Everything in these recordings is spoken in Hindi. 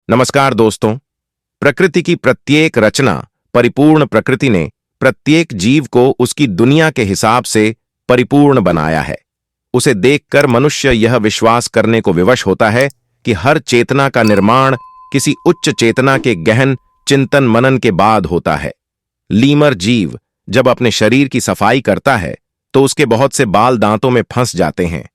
नमस्कार दोस्तों। प्रकृति की प्रत्येक रचना, परिपूर्ण प्रकृति ने प्रत्येक जीव को उसकी दुनिया के हिसाब से परिपूर्ण बनाया है। उसे देखकर मनुष्य यह विश्वास करने को विवश होता है कि हर चेतना का निर्माण किसी उच्च चेतना के गहन चिंतन मनन के बाद होता है। लीमर जीव जब अपने शरीर की सफाई करता है तो उसके बहुत से बाल दांतों में फंस जाते हैं।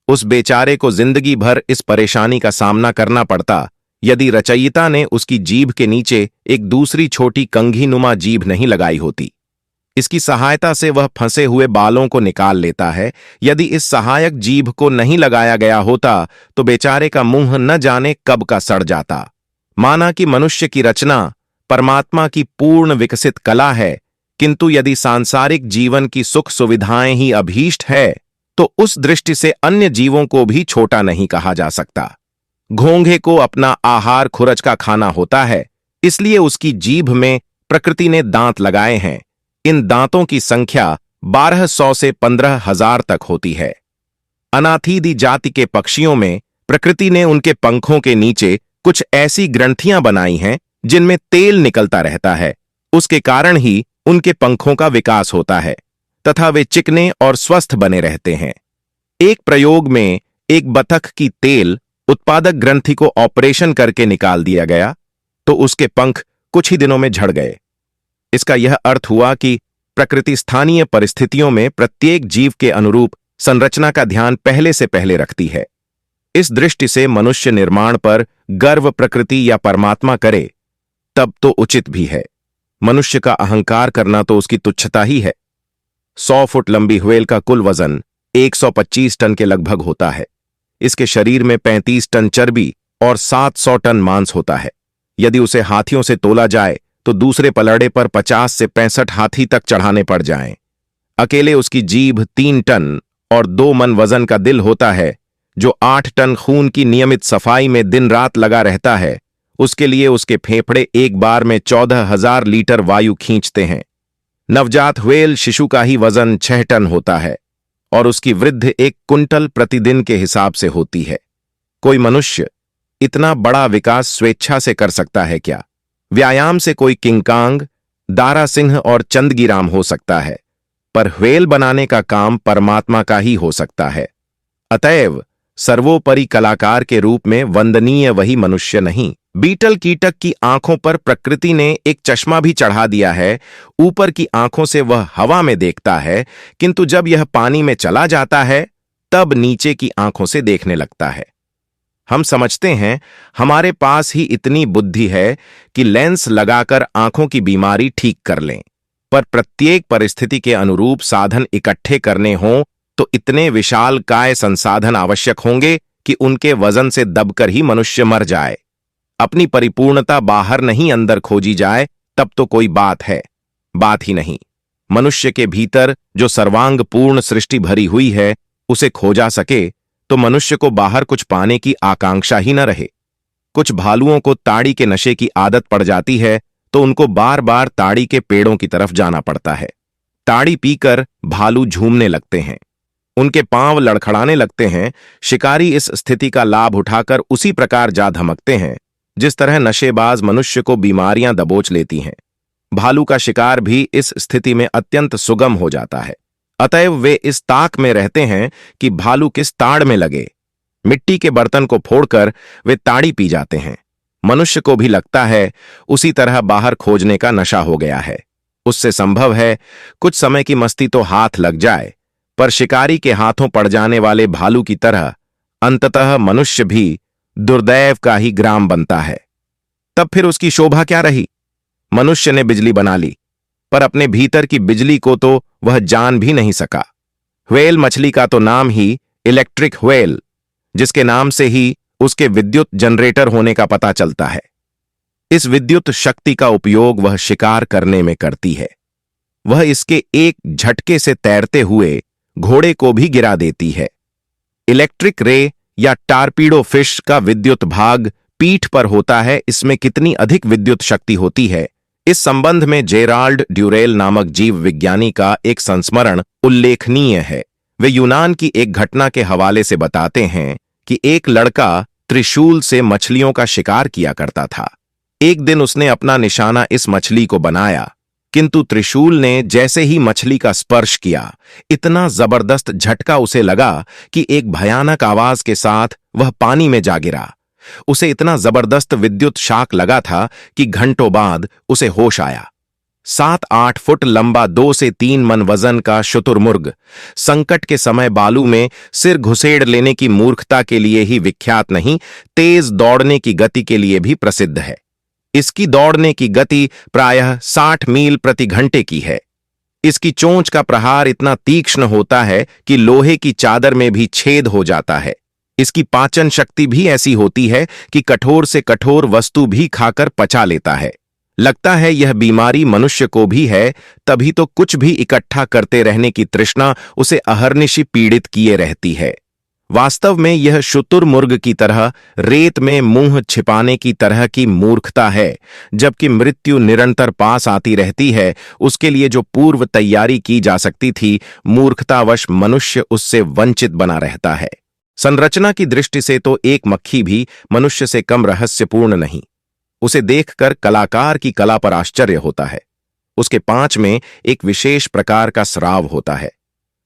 उस बेचारे को जिंदगी भर इस परेशानी का सामना करना पड़ता यदि रचयिता ने उसकी जीभ के नीचे एक दूसरी छोटी कंघीनुमा जीभ नहीं लगाई होती। इसकी सहायता से वह फंसे हुए बालों को निकाल लेता है। यदि इस सहायक जीभ को नहीं लगाया गया होता तो बेचारे का मुंह न जाने कब का सड़ जाता। माना कि मनुष्य की रचना परमात्मा की पूर्ण विकसित कला है, किंतु यदि सांसारिक जीवन की सुख सुविधाएं ही अभीष्ट है तो उस दृष्टि से अन्य जीवों को भी छोटा नहीं कहा जा सकता। घोंघे को अपना आहार खुरच का खाना होता है, इसलिए उसकी जीभ में प्रकृति ने दांत लगाए हैं। इन दांतों की संख्या 1200 से 15,000 तक होती है। अनाथीदी जाति के पक्षियों में प्रकृति ने उनके पंखों के नीचे कुछ ऐसी ग्रंथियां बनाई हैं जिनमें तेल निकलता रहता है। उसके कारण ही उनके पंखों का विकास होता है तथा वे चिकने और स्वस्थ बने रहते हैं। एक प्रयोग में एक बतख की तेल उत्पादक ग्रंथि को ऑपरेशन करके निकाल दिया गया तो उसके पंख कुछ ही दिनों में झड़ गए। इसका यह अर्थ हुआ कि प्रकृति स्थानीय परिस्थितियों में प्रत्येक जीव के अनुरूप संरचना का ध्यान पहले से पहले रखती है। इस दृष्टि से मनुष्य निर्माण पर गर्व प्रकृति या परमात्मा करे तब तो उचित भी है। मनुष्य का अहंकार करना तो उसकी तुच्छता ही है। 100 फुट लंबी व्हेल का कुल वजन 125 टन के लगभग होता है। इसके शरीर में 35 टन चर्बी और 700 टन मांस होता है। यदि उसे हाथियों से तोला जाए तो दूसरे पलड़े पर 50 से 65 हाथी तक चढ़ाने पड़ जाएं। अकेले उसकी जीभ 3 टन और 2 मन वजन का दिल होता है जो 8 टन खून की नियमित सफाई में दिन रात लगा रहता है। उसके लिए उसके फेफड़े एक बार में 14,000 लीटर वायु खींचते हैं। नवजात व्हेल शिशु का ही वजन 6 टन होता है और उसकी वृद्धि 1 कुंटल प्रतिदिन के हिसाब से होती है। कोई मनुष्य इतना बड़ा विकास स्वेच्छा से कर सकता है क्या? व्यायाम से कोई किंकांग, दारा सिंह और चंदगीराम हो सकता है, पर व्हेल बनाने का काम परमात्मा का ही हो सकता है। अतएव सर्वोपरि कलाकार के रूप में वंदनीय वही मनुष्य नहीं। बीटल कीटक की आंखों पर प्रकृति ने एक चश्मा भी चढ़ा दिया है। ऊपर की आंखों से वह हवा में देखता है, किंतु जब यह पानी में चला जाता है तब नीचे की आंखों से देखने लगता है। हम समझते हैं हमारे पास ही इतनी बुद्धि है कि लेंस लगाकर आंखों की बीमारी ठीक कर लें, पर प्रत्येक परिस्थिति के अनुरूप साधन इकट्ठे करने हों तो इतने विशाल काय संसाधन आवश्यक होंगे कि उनके वजन से दबकर ही मनुष्य मर जाए। अपनी परिपूर्णता बाहर नहीं अंदर खोजी जाए तब तो कोई बात है, बात ही नहीं। मनुष्य के भीतर जो सर्वांग पूर्ण सृष्टि भरी हुई है उसे खोजा सके तो मनुष्य को बाहर कुछ पाने की आकांक्षा ही न रहे। कुछ भालुओं को ताड़ी के नशे की आदत पड़ जाती है तो उनको बार बार ताड़ी के पेड़ों की तरफ जाना पड़ता है। ताड़ी पीकर भालू झूमने लगते हैं, उनके पांव लड़खड़ाने लगते हैं। शिकारी इस स्थिति का लाभ उठाकर उसी प्रकार जा धमकते हैं जिस तरह नशेबाज मनुष्य को बीमारियां दबोच लेती हैं। भालू का शिकार भी इस स्थिति में अत्यंत सुगम हो जाता है। अतएव वे इस ताक में रहते हैं कि भालू किस ताड़ में लगे। मिट्टी के बर्तन को फोड़कर वे ताड़ी पी जाते हैं। मनुष्य को भी लगता है उसी तरह बाहर खोजने का नशा हो गया है। उससे संभव है कुछ समय की मस्ती तो हाथ लग जाए, पर शिकारी के हाथों पड़ जाने वाले भालू की तरह अंततः मनुष्य भी दुर्दैव का ही ग्राम बनता है। तब फिर उसकी शोभा क्या रही? मनुष्य ने बिजली बना ली, पर अपने भीतर की बिजली को तो वह जान भी नहीं सका। व्हेल मछली का तो नाम ही इलेक्ट्रिक व्हेल, जिसके नाम से ही उसके विद्युत जनरेटर होने का पता चलता है। इस विद्युत शक्ति का उपयोग वह शिकार करने में करती है। वह इसके एक झटके से तैरते हुए घोड़े को भी गिरा देती है। इलेक्ट्रिक रे या टारपीडो फिश का विद्युत भाग पीठ पर होता है। इसमें कितनी अधिक विद्युत शक्ति होती है, इस संबंध में जेराल्ड ड्यूरेल नामक जीव विज्ञानी का एक संस्मरण उल्लेखनीय है। वे यूनान की एक घटना के हवाले से बताते हैं कि एक लड़का त्रिशूल से मछलियों का शिकार किया करता था। एक दिन उसने अपना निशाना इस मछली को बनाया, किंतु त्रिशूल ने जैसे ही मछली का स्पर्श किया, इतना जबरदस्त झटका उसे लगा कि एक भयानक आवाज के साथ वह पानी में जा गिरा। उसे इतना जबरदस्त विद्युत शाक लगा था कि घंटों बाद उसे होश आया। 7-8 फुट लंबा 2 से 3 मन वजन का शुतुरमुर्ग संकट के समय बालू में सिर घुसेड़ लेने की मूर्खता के लिए ही विख्यात नहीं, तेज दौड़ने की गति के लिए भी प्रसिद्ध है। इसकी दौड़ने की गति प्रायः 60 मील प्रति घंटे की है। इसकी चोंच का प्रहार इतना तीक्ष्ण होता है कि लोहे की चादर में भी छेद हो जाता है। इसकी पाचन शक्ति भी ऐसी होती है कि कठोर से कठोर वस्तु भी खाकर पचा लेता है। लगता है यह बीमारी मनुष्य को भी है, तभी तो कुछ भी इकट्ठा करते रहने की तृष्णा उसे अहर्निशि पीड़ित किए रहती है। वास्तव में यह शुतुरमुर्ग की तरह रेत में मुंह छिपाने की तरह की मूर्खता है। जबकि मृत्यु निरंतर पास आती रहती है, उसके लिए जो पूर्व तैयारी की जा सकती थी, मूर्खतावश मनुष्य उससे वंचित बना रहता है। संरचना की दृष्टि से तो एक मक्खी भी मनुष्य से कम रहस्यपूर्ण नहीं। उसे देखकर कलाकार की कला पर आश्चर्य होता है। उसके पांच में एक विशेष प्रकार का स्राव होता है।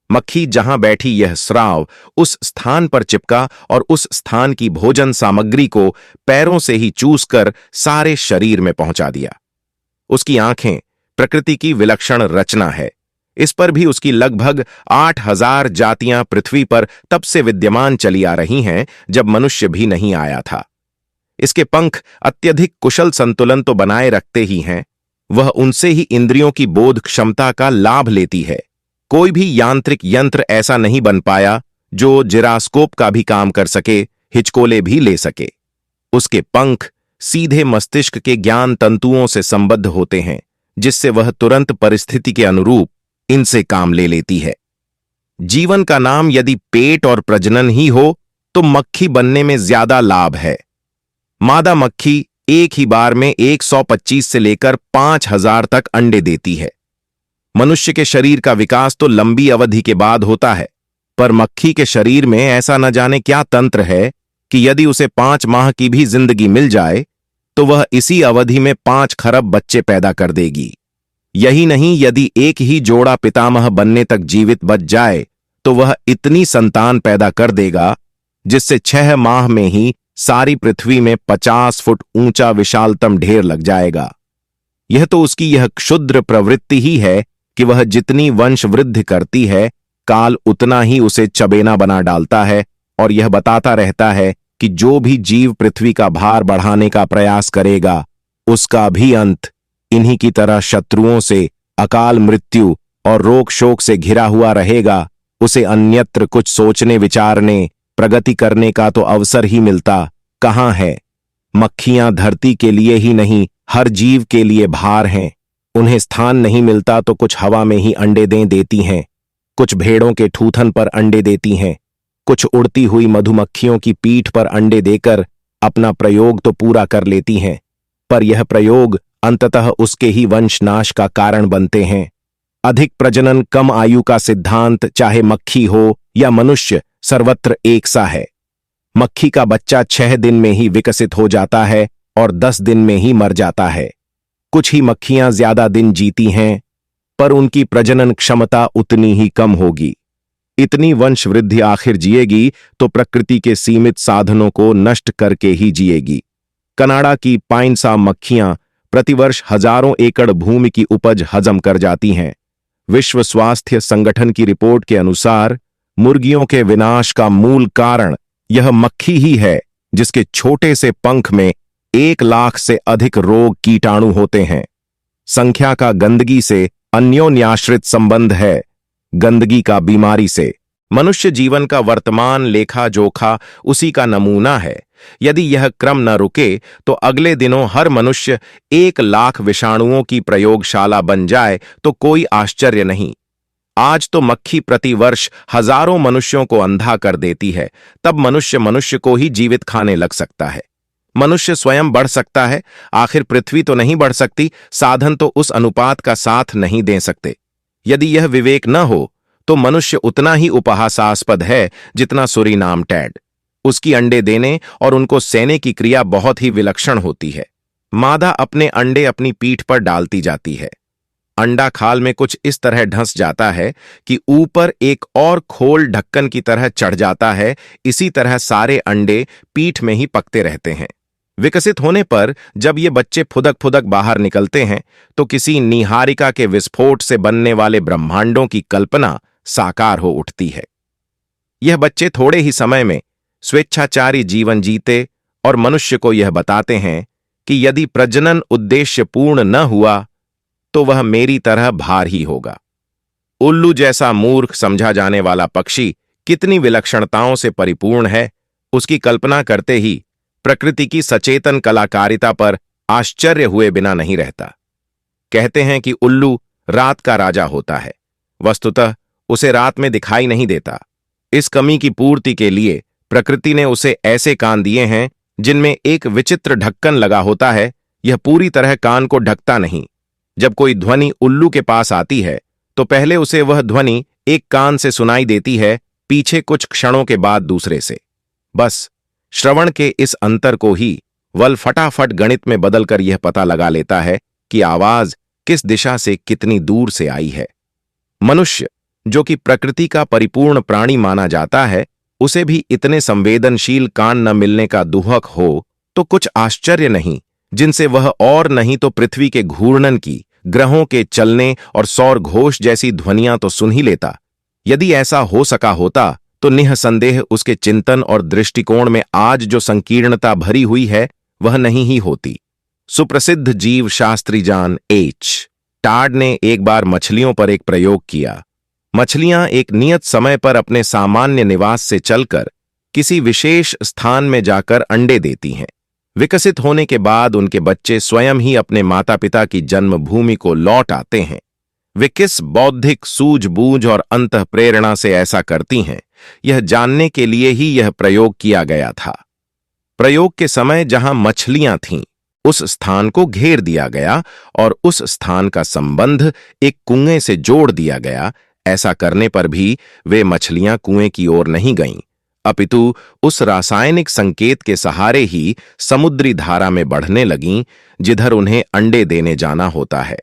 मक्खी जहां बैठी यह स्राव उस स्थान पर चिपका और उस स्थान की भोजन सामग्री को पैरों से ही चूसकर सारे शरीर में पहुंचा दिया। उसकी आंखें प्रकृति की विलक्षण रचना है। इस पर भी उसकी लगभग 8000 जातियां पृथ्वी पर तब से विद्यमान चली आ रही हैं जब मनुष्य भी नहीं आया था। इसके पंख अत्यधिक कुशल संतुलन तो बनाए रखते ही हैं, वह उनसे ही इंद्रियों की बोध क्षमता का लाभ लेती है। कोई भी यांत्रिक यंत्र ऐसा नहीं बन पाया जो जिरास्कोप का भी काम कर सके, हिचकोले भी ले सके। उसके पंख सीधे मस्तिष्क के ज्ञान तंतुओं से संबद्ध होते हैं, जिससे वह तुरंत परिस्थिति के अनुरूप इनसे काम ले लेती है। जीवन का नाम यदि पेट और प्रजनन ही हो तो मक्खी बनने में ज्यादा लाभ है। मादा मक्खी एक ही बार में 125 से लेकर 5000 तक अंडे देती है। मनुष्य के शरीर का विकास तो लंबी अवधि के बाद होता है, पर मक्खी के शरीर में ऐसा न जाने क्या तंत्र है कि यदि उसे 5 माह की भी जिंदगी मिल जाए तो वह इसी अवधि में 5 खरब बच्चे पैदा कर देगी। यही नहीं, यदि एक ही जोड़ा पितामह बनने तक जीवित बच जाए तो वह इतनी संतान पैदा कर देगा जिससे 6 माह में ही सारी पृथ्वी में 50 फुट ऊंचा विशालतम ढेर लग जाएगा। यह तो उसकी यह क्षुद्र प्रवृत्ति ही है कि वह जितनी वंश वृद्धि करती है, काल उतना ही उसे चबेना बना डालता है और यह बताता रहता है कि जो भी जीव पृथ्वी का भार बढ़ाने का प्रयास करेगा उसका भी अंत इन्हीं की तरह शत्रुओं से, अकाल मृत्यु और रोग शोक से घिरा हुआ रहेगा। उसे अन्यत्र कुछ सोचने विचारने प्रगति करने का तो अवसर ही मिलता कहाँ है। मक्खियां धरती के लिए ही नहीं, हर जीव के लिए भार हैं। उन्हें स्थान नहीं मिलता तो कुछ हवा में ही अंडे दे देती हैं, कुछ भेड़ों के ठूथन पर अंडे देती हैं, कुछ उड़ती हुई मधुमक्खियों की पीठ पर अंडे देकर अपना प्रयोग तो पूरा कर लेती हैं, पर यह प्रयोग अंततः उसके ही वंशनाश का कारण बनते हैं। अधिक प्रजनन कम आयु का सिद्धांत चाहे मक्खी हो या मनुष्य सर्वत्र एक सा है। मक्खी का बच्चा 6 दिन में ही विकसित हो जाता है और 10 दिन में ही मर जाता है। कुछ ही मक्खियां ज्यादा दिन जीती हैं, पर उनकी प्रजनन क्षमता उतनी ही कम होगी। इतनी वंश वृद्धि आखिर जिएगी तो प्रकृति के सीमित साधनों को नष्ट करके ही जिएगी। कनाडा की पाइनसा मक्खियां प्रतिवर्ष हजारों एकड़ भूमि की उपज हजम कर जाती हैं। विश्व स्वास्थ्य संगठन की रिपोर्ट के अनुसार मुर्गियों के विनाश का मूल कारण यह मक्खी ही है, जिसके छोटे से पंख में 1 लाख से अधिक रोग कीटाणु होते हैं। संख्या का गंदगी से अन्योन्याश्रित संबंध है, गंदगी का बीमारी से। मनुष्य जीवन का वर्तमान लेखा जोखा उसी का नमूना है। यदि यह क्रम न रुके तो अगले दिनों हर मनुष्य 1 लाख विषाणुओं की प्रयोगशाला बन जाए तो कोई आश्चर्य नहीं। आज तो मक्खी प्रतिवर्ष हजारों मनुष्यों को अंधा कर देती है, तब मनुष्य को ही जीवित खाने लग सकता है। मनुष्य स्वयं बढ़ सकता है, आखिर पृथ्वी तो नहीं बढ़ सकती, साधन तो उस अनुपात का साथ नहीं दे सकते। यदि यह विवेक न हो तो मनुष्य उतना ही उपहासास्पद है जितना सूरीनाम टैड। उसकी अंडे देने और उनको सेने की क्रिया बहुत ही विलक्षण होती है। मादा अपने अंडे अपनी पीठ पर डालती जाती है। अंडा खाल में कुछ इस तरह ढंस जाता है कि ऊपर एक और खोल ढक्कन की तरह चढ़ जाता है। इसी तरह सारे अंडे पीठ में ही पकते रहते हैं। विकसित होने पर जब ये बच्चे फुदक फुदक बाहर निकलते हैं तो किसी नीहारिका के विस्फोट से बनने वाले ब्रह्मांडों की कल्पना साकार हो उठती है। यह बच्चे थोड़े ही समय में स्वेच्छाचारी जीवन जीते और मनुष्य को यह बताते हैं कि यदि प्रजनन उद्देश्य पूर्ण न हुआ तो वह मेरी तरह भार ही होगा। उल्लू जैसा मूर्ख समझा जाने वाला पक्षी कितनी विलक्षणताओं से परिपूर्ण है, उसकी कल्पना करते ही प्रकृति की सचेतन कलाकारिता पर आश्चर्य हुए बिना नहीं रहता। कहते हैं कि उल्लू रात का राजा होता है, वस्तुतः उसे रात में दिखाई नहीं देता। इस कमी की पूर्ति के लिए प्रकृति ने उसे ऐसे कान दिए हैं जिनमें एक विचित्र ढक्कन लगा होता है। यह पूरी तरह कान को ढकता नहीं। जब कोई ध्वनि उल्लू के पास आती है तो पहले उसे वह ध्वनि एक कान से सुनाई देती है, पीछे कुछ क्षणों के बाद दूसरे से। बस श्रवण के इस अंतर को ही वल फटाफट गणित में बदलकर यह पता लगा लेता है कि आवाज किस दिशा से कितनी दूर से आई है। मनुष्य, जो कि प्रकृति का परिपूर्ण प्राणी माना जाता है, उसे भी इतने संवेदनशील कान न मिलने का दुहक हो तो कुछ आश्चर्य नहीं, जिनसे वह और नहीं तो पृथ्वी के घूर्णन की, ग्रहों के चलने और सौर घोष जैसी ध्वनियां तो सुन ही लेता। यदि ऐसा हो सका होता तो निःसंदेह उसके चिंतन और दृष्टिकोण में आज जो संकीर्णता भरी हुई है वह नहीं ही होती। सुप्रसिद्ध जीव शास्त्री जॉन एच टार्ड ने एक बार मछलियों पर एक प्रयोग किया। मछलियां एक नियत समय पर अपने सामान्य निवास से चलकर किसी विशेष स्थान में जाकर अंडे देती हैं। विकसित होने के बाद उनके बच्चे स्वयं ही अपने माता पिता की जन्मभूमि को लौट आते हैं। वे किस बौद्धिक सूझबूझ और अंतः प्रेरणा से ऐसा करती हैं, यह जानने के लिए ही यह प्रयोग किया गया था। प्रयोग के समय जहां मछलियां थीं, उस स्थान को घेर दिया गया और उस स्थान का संबंध एक कुएं से जोड़ दिया गया। ऐसा करने पर भी वे मछलियां कुएं की ओर नहीं गईं, अपितु उस रासायनिक संकेत के सहारे ही समुद्री धारा में बढ़ने लगीं, जिधर उन्हें अंडे देने जाना होता है।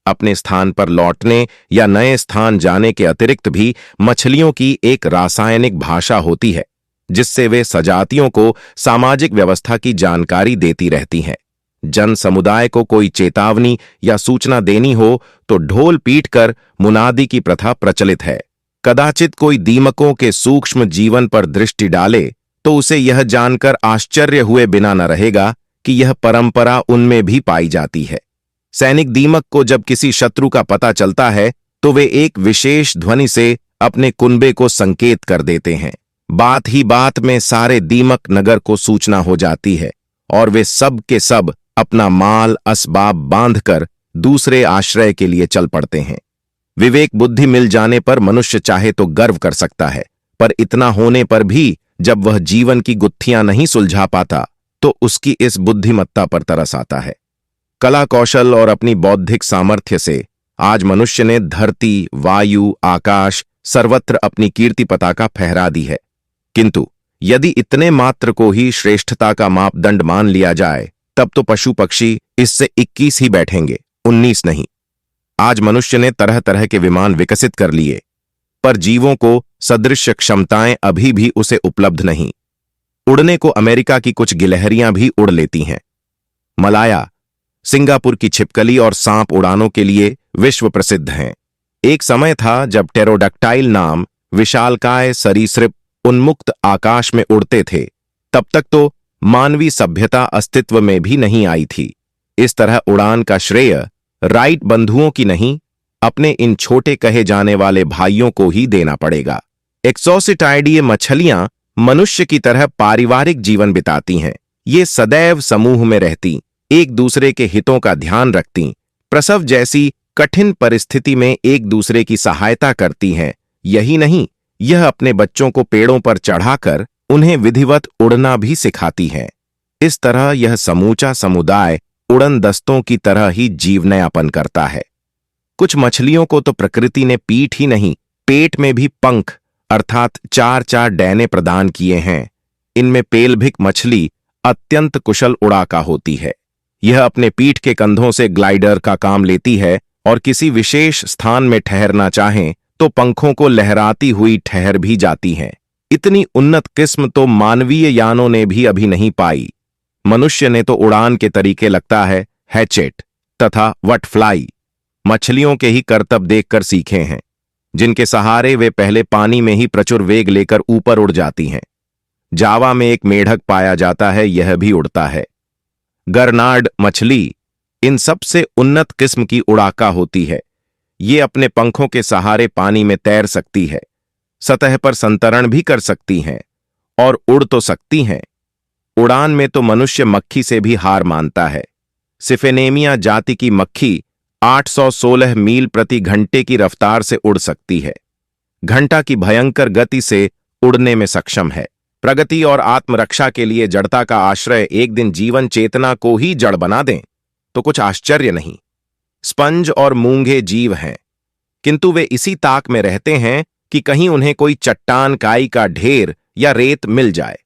अपने स्थान पर लौटने या नए स्थान जाने के अतिरिक्त भी मछलियों की एक रासायनिक भाषा होती है, जिससे वे सजातियों को सामाजिक व्यवस्था की जानकारी देती रहती हैं। जन समुदाय को कोई चेतावनी या सूचना देनी हो तो ढोल पीटकर मुनादी की प्रथा प्रचलित है। कदाचित कोई दीमकों के सूक्ष्म जीवन पर दृष्टि डाले तो उसे यह जानकर आश्चर्य हुए बिना न रहेगा कि यह परंपरा उनमें भी पाई जाती है। सैनिक दीमक को जब किसी शत्रु का पता चलता है तो वे एक विशेष ध्वनि से अपने कुनबे को संकेत कर देते हैं। बात ही बात में सारे दीमक नगर को सूचना हो जाती है और वे सब के सब अपना माल असबाब बांधकर दूसरे आश्रय के लिए चल पड़ते हैं। विवेक बुद्धि मिल जाने पर मनुष्य चाहे तो गर्व कर सकता है, पर इतना होने पर भी जब वह जीवन की गुत्थियां नहीं सुलझा पाता तो उसकी इस बुद्धिमत्ता पर तरस आता है। कला कौशल और अपनी बौद्धिक सामर्थ्य से आज मनुष्य ने धरती, वायु, आकाश सर्वत्र अपनी कीर्ति पताका फहरा दी है। किंतु यदि इतने मात्र को ही श्रेष्ठता का मापदंड मान लिया जाए तब तो पशु पक्षी इससे 21 ही बैठेंगे, 19 नहीं। आज मनुष्य ने तरह तरह के विमान विकसित कर लिए, पर जीवों को सदृश क्षमताएं अभी भी उसे उपलब्ध नहीं। उड़ने को अमेरिका की कुछ गिलहरियां भी उड़ लेती हैं। मलाया, सिंगापुर की छिपकली और सांप उड़ानों के लिए विश्व प्रसिद्ध हैं। एक समय था जब टेरोडक्टाइल नाम विशालकाय सरीसृप उन्मुक्त आकाश में उड़ते थे। तब तक तो मानवीय सभ्यता अस्तित्व में भी नहीं आई थी। इस तरह उड़ान का श्रेय राइट बंधुओं की नहीं, अपने इन छोटे कहे जाने वाले भाइयों को ही देना पड़ेगा। एक्सोसिटाइडीय मछलियां मनुष्य की तरह पारिवारिक जीवन बिताती हैं। ये सदैव समूह में रहती, एक दूसरे के हितों का ध्यान रखती, प्रसव जैसी कठिन परिस्थिति में एक दूसरे की सहायता करती हैं। यही नहीं, यह अपने बच्चों को पेड़ों पर चढ़ाकर उन्हें विधिवत उड़ना भी सिखाती हैं। इस तरह यह समूचा समुदाय उड़न दस्तों की तरह ही जीवनयापन करता है। कुछ मछलियों को तो प्रकृति ने पीठ ही नहीं, पेट में भी पंख अर्थात 4-4 डैने प्रदान किए हैं। इनमें पेल्भिक मछली अत्यंत कुशल उड़ाका होती है। यह अपने पीठ के कंधों से ग्लाइडर का काम लेती है और किसी विशेष स्थान में ठहरना चाहें तो पंखों को लहराती हुई ठहर भी जाती हैं। इतनी उन्नत किस्म तो मानवीय यानों ने भी अभी नहीं पाई। मनुष्य ने तो उड़ान के तरीके लगता है हैचेट तथा वटफ्लाई मछलियों के ही करतब देखकर सीखे हैं, जिनके सहारे वे पहले पानी में ही प्रचुर वेग लेकर ऊपर उड़ जाती हैं। जावा में एक मेढक पाया जाता है, यह भी उड़ता है। गर्नार्ड मछली इन सबसे उन्नत किस्म की उड़ाका होती है। ये अपने पंखों के सहारे पानी में तैर सकती है, सतह पर संतरण भी कर सकती हैं और उड़ तो सकती हैं। उड़ान में तो मनुष्य मक्खी से भी हार मानता है। सिफेनेमिया जाति की मक्खी 816 मील प्रति घंटे की रफ्तार से उड़ सकती है। घंटा की भयंकर गति से उड़ने में सक्षम है। प्रगति और आत्मरक्षा के लिए जड़ता का आश्रय एक दिन जीवन चेतना को ही जड़ बना दें तो कुछ आश्चर्य नहीं। स्पंज और मूंगे जीव हैं, किंतु वे इसी ताक में रहते हैं कि कहीं उन्हें कोई चट्टान काई का ढेर या रेत मिल जाए।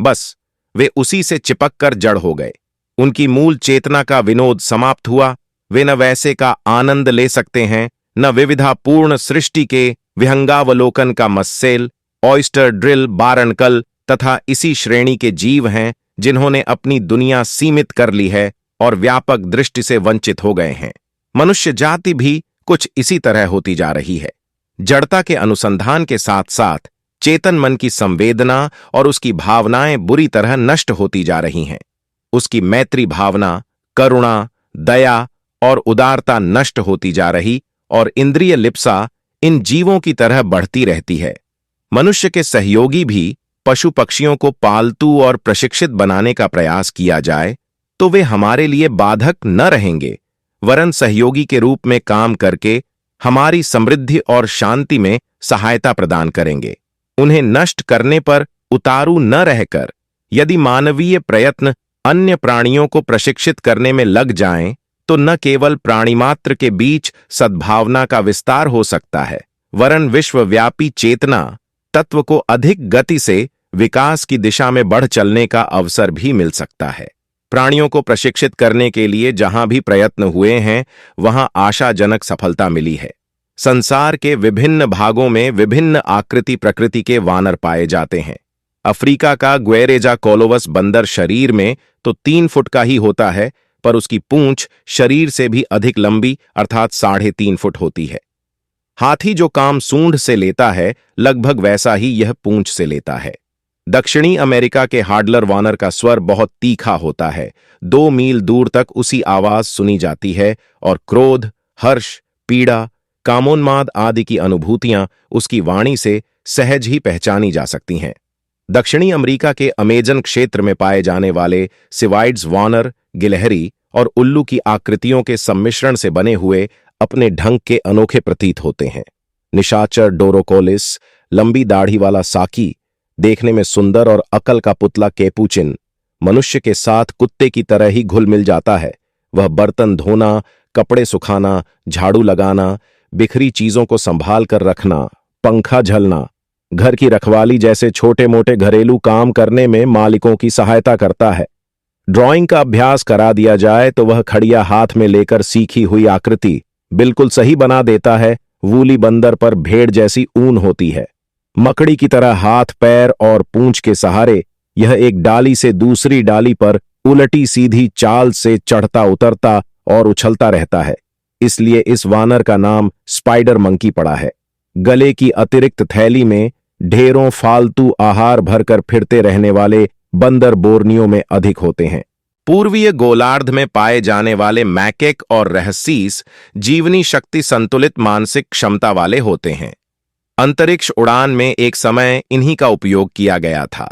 बस वे उसी से चिपक कर जड़ हो गए। उनकी मूल चेतना का विनोद समाप्त हुआ। वे न वैसे का आनंद ले सकते हैं, न विविधापूर्ण सृष्टि के विहंगावलोकन का मस्सेल। ऑयस्टर ड्रिल बारनकल तथा इसी श्रेणी के जीव हैं जिन्होंने अपनी दुनिया सीमित कर ली है और व्यापक दृष्टि से वंचित हो गए हैं। मनुष्य जाति भी कुछ इसी तरह होती जा रही है। जड़ता के अनुसंधान के साथ साथ चेतन मन की संवेदना और उसकी भावनाएं बुरी तरह नष्ट होती जा रही हैं। उसकी मैत्री भावना, करुणा, दया और उदारता नष्ट होती जा रही और इंद्रिय लिप्सा इन जीवों की तरह बढ़ती रहती है। मनुष्य के सहयोगी भी पशु पक्षियों को पालतू और प्रशिक्षित बनाने का प्रयास किया जाए तो वे हमारे लिए बाधक न रहेंगे, वरन सहयोगी के रूप में काम करके हमारी समृद्धि और शांति में सहायता प्रदान करेंगे। उन्हें नष्ट करने पर उतारू न रहकर यदि मानवीय प्रयत्न अन्य प्राणियों को प्रशिक्षित करने में लग जाएं, तो न केवल प्राणिमात्र के बीच सद्भावना का विस्तार हो सकता है, वरन विश्वव्यापी चेतना तत्व को अधिक गति से विकास की दिशा में बढ़ चलने का अवसर भी मिल सकता है। प्राणियों को प्रशिक्षित करने के लिए जहां भी प्रयत्न हुए हैं, वहां आशाजनक सफलता मिली है। संसार के विभिन्न भागों में विभिन्न आकृति प्रकृति के वानर पाए जाते हैं। अफ्रीका का ग्वेरेजा कोलोवस बंदर शरीर में तो 3 फुट का ही होता है, पर उसकी पूंछ शरीर से भी अधिक लंबी अर्थात 3.5 फुट होती है। हाथी जो काम सूंड से लेता है, लगभग वैसा ही यह पूंछ से लेता है। दक्षिणी अमेरिका के हाडलर वानर का स्वर बहुत तीखा होता है। 2 मील दूर तक उसी आवाज सुनी जाती है और क्रोध, हर्ष, पीड़ा, कामोन्माद आदि की अनुभूतियां उसकी वाणी से सहज ही पहचानी जा सकती हैं। दक्षिणी अमेरिका के अमेजन क्षेत्र में पाए जाने वाले सिवाइड्स वानर गिलहरी और उल्लू की आकृतियों के सम्मिश्रण से बने हुए अपने ढंग के अनोखे प्रतीत होते हैं। निशाचर डोरोकोलिस, लंबी दाढ़ी वाला साकी, देखने में सुंदर और अकल का पुतला कैपुचिन मनुष्य के साथ कुत्ते की तरह ही घुल मिल जाता है। वह बर्तन धोना, कपड़े सुखाना, झाड़ू लगाना, बिखरी चीजों को संभाल कर रखना, पंखा झलना, घर की रखवाली जैसे छोटे मोटे घरेलू काम करने में मालिकों की सहायता करता है। ड्राइंग का अभ्यास करा दिया जाए तो वह खड़िया हाथ में लेकर सीखी हुई आकृति बिल्कुल सही बना देता है। वूली बंदर पर भेड़ जैसी ऊन होती है। मकड़ी की तरह हाथ, पैर और पूंछ के सहारे यह एक डाली से दूसरी डाली पर उलटी सीधी चाल से चढ़ता उतरता और उछलता रहता है। इसलिए इस वानर का नाम स्पाइडर मंकी पड़ा है। गले की अतिरिक्त थैली में ढेरों फालतू आहार भरकर फिरते रहने वाले बंदर बोर्नियो में अधिक होते हैं। पूर्वीय गोलार्ध में पाए जाने वाले मैकेक और रहसीस जीवनी शक्ति संतुलित मानसिक क्षमता वाले होते हैं। अंतरिक्ष उड़ान में एक समय इन्हीं का उपयोग किया गया था।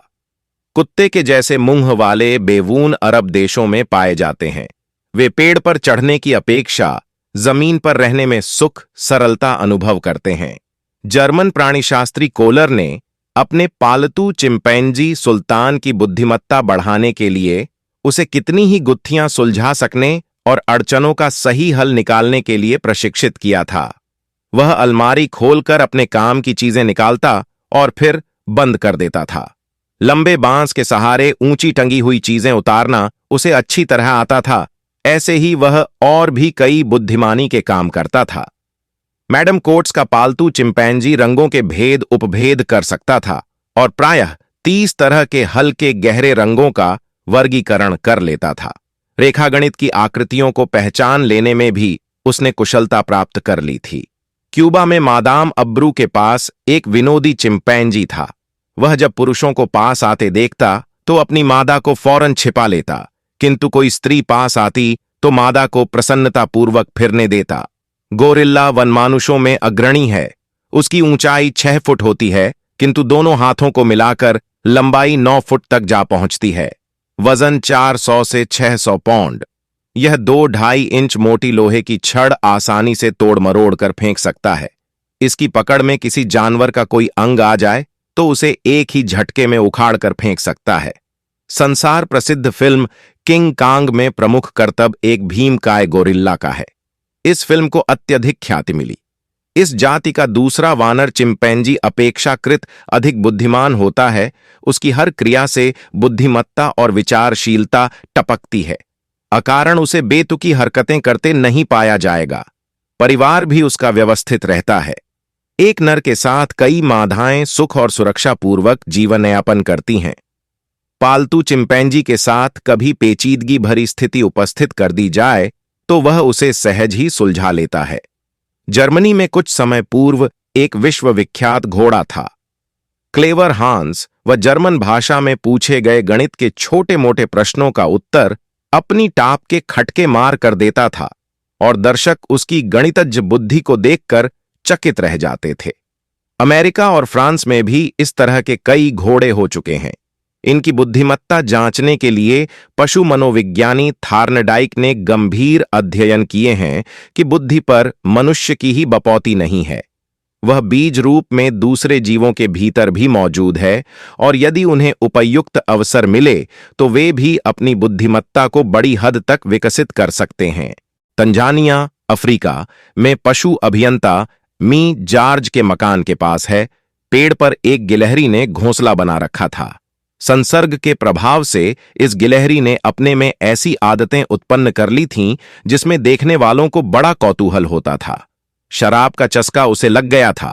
कुत्ते के जैसे मुंह वाले बेवून अरब देशों में पाए जाते हैं। वे पेड़ पर चढ़ने की अपेक्षा जमीन पर रहने में सुख सरलता अनुभव करते हैं। जर्मन प्राणीशास्त्री कोलर ने अपने पालतू चिंपैंजी सुल्तान की बुद्धिमत्ता बढ़ाने के लिए उसे कितनी ही गुत्थियां सुलझा सकने और अड़चनों का सही हल निकालने के लिए प्रशिक्षित किया था। वह अलमारी खोलकर अपने काम की चीजें निकालता और फिर बंद कर देता था। लंबे बांस के सहारे ऊंची टंगी हुई चीजें उतारना उसे अच्छी तरह आता था। ऐसे ही वह और भी कई बुद्धिमानी के काम करता था। मैडम कोट्स का पालतू चिंपैंजी रंगों के भेद उपभेद कर सकता था और प्रायः 30 तरह के हल्के गहरे रंगों का वर्गीकरण कर लेता था। रेखागणित की आकृतियों को पहचान लेने में भी उसने कुशलता प्राप्त कर ली थी। क्यूबा में मादाम अब्रू के पास एक विनोदी चिंपैंजी था। वह जब पुरुषों को पास आते देखता तो अपनी मादा को फौरन छिपा लेता, किंतु कोई स्त्री पास आती तो मादा को प्रसन्नतापूर्वक फिरने देता। गोरिल्ला वनमानुषों में अग्रणी है। उसकी ऊंचाई 6 फुट होती है, किंतु दोनों हाथों को मिलाकर लंबाई 9 फुट तक जा पहुंचती है। वजन 400 से 600 पौंड। यह 2-2.5 इंच मोटी लोहे की छड़ आसानी से तोड़ मरोड़ कर फेंक सकता है। इसकी पकड़ में किसी जानवर का कोई अंग आ जाए तो उसे एक ही झटके में उखाड़ कर फेंक सकता है। संसार प्रसिद्ध फिल्म किंग कांग में प्रमुख करतब एक भीमकाय गोरिल्ला का है। इस फिल्म को अत्यधिक ख्याति मिली। इस जाति का दूसरा वानर चिंपैंजी अपेक्षाकृत अधिक बुद्धिमान होता है। उसकी हर क्रिया से बुद्धिमत्ता और विचारशीलता टपकती है। अकारण उसे बेतुकी हरकतें करते नहीं पाया जाएगा। परिवार भी उसका व्यवस्थित रहता है। एक नर के साथ कई मादाएं सुख और सुरक्षा पूर्वक जीवन यापन करती हैं। पालतू चिंपैंजी के साथ कभी पेचीदगी भरी स्थिति उपस्थित कर दी जाए तो वह उसे सहज ही सुलझा लेता है। जर्मनी में कुछ समय पूर्व एक विश्वविख्यात घोड़ा था। क्लेवर हांस वह जर्मन भाषा में पूछे गए गणित के छोटे मोटे प्रश्नों का उत्तर अपनी टाप के खटके मार कर देता था और दर्शक उसकी गणितज्ञ बुद्धि को देखकर चकित रह जाते थे। अमेरिका और फ्रांस में भी इस तरह के कई घोड़े हो चुके हैं। इनकी बुद्धिमत्ता जांचने के लिए पशु मनोविज्ञानी थार्नडाइक ने गंभीर अध्ययन किए हैं कि बुद्धि पर मनुष्य की ही बपौती नहीं है। वह बीज रूप में दूसरे जीवों के भीतर भी मौजूद है और यदि उन्हें उपयुक्त अवसर मिले तो वे भी अपनी बुद्धिमत्ता को बड़ी हद तक विकसित कर सकते हैं। तंजानिया, अफ्रीका में पशु अभियंता मी जॉर्ज के मकान के पास है। पेड़ पर एक गिलहरी ने घोंसला बना रखा था। संसर्ग के प्रभाव से इस गिलहरी ने अपने में ऐसी आदतें उत्पन्न कर ली थीं जिसमें देखने वालों को बड़ा कौतूहल होता था। शराब का चस्का उसे लग गया था।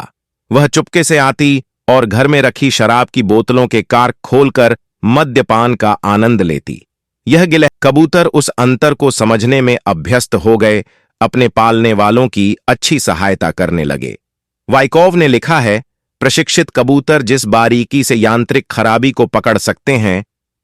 वह चुपके से आती और घर में रखी शराब की बोतलों के कार्क खोलकर मद्यपान का आनंद लेती। यह कबूतर उस अंतर को समझने में अभ्यस्त हो गए, अपने पालने वालों की अच्छी सहायता करने लगे। वाइकोव ने लिखा है, प्रशिक्षित कबूतर जिस बारीकी से यांत्रिक खराबी को पकड़ सकते हैं,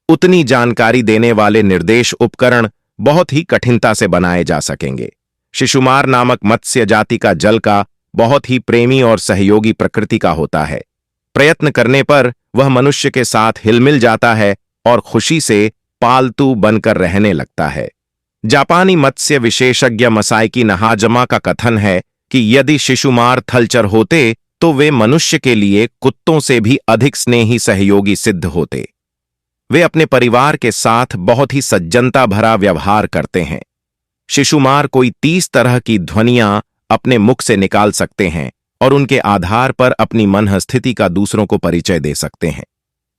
उतनी जानकारी देने वाले निर्देश उपकरण बहुत ही कठिनता से बनाए जा सकेंगे। शिशुमार नामक मत्स्य जाति का जल का बहुत ही प्रेमी और सहयोगी प्रकृति का होता है। प्रयत्न करने पर वह मनुष्य के साथ हिलमिल जाता है और खुशी से पालतू बनकर रहने लगता है। जापानी मत्स्य विशेषज्ञ मसाइकी नहाजमा का कथन है कि यदि शिशुमार थलचर होते तो वे मनुष्य के लिए कुत्तों से भी अधिक स्नेही सहयोगी सिद्ध होते। वे अपने परिवार के साथ बहुत ही सज्जनता भरा व्यवहार करते हैं। शिशुमार कोई 30 तरह की ध्वनियां अपने मुख से निकाल सकते हैं और उनके आधार पर अपनी मन स्थिति का दूसरों को परिचय दे सकते हैं।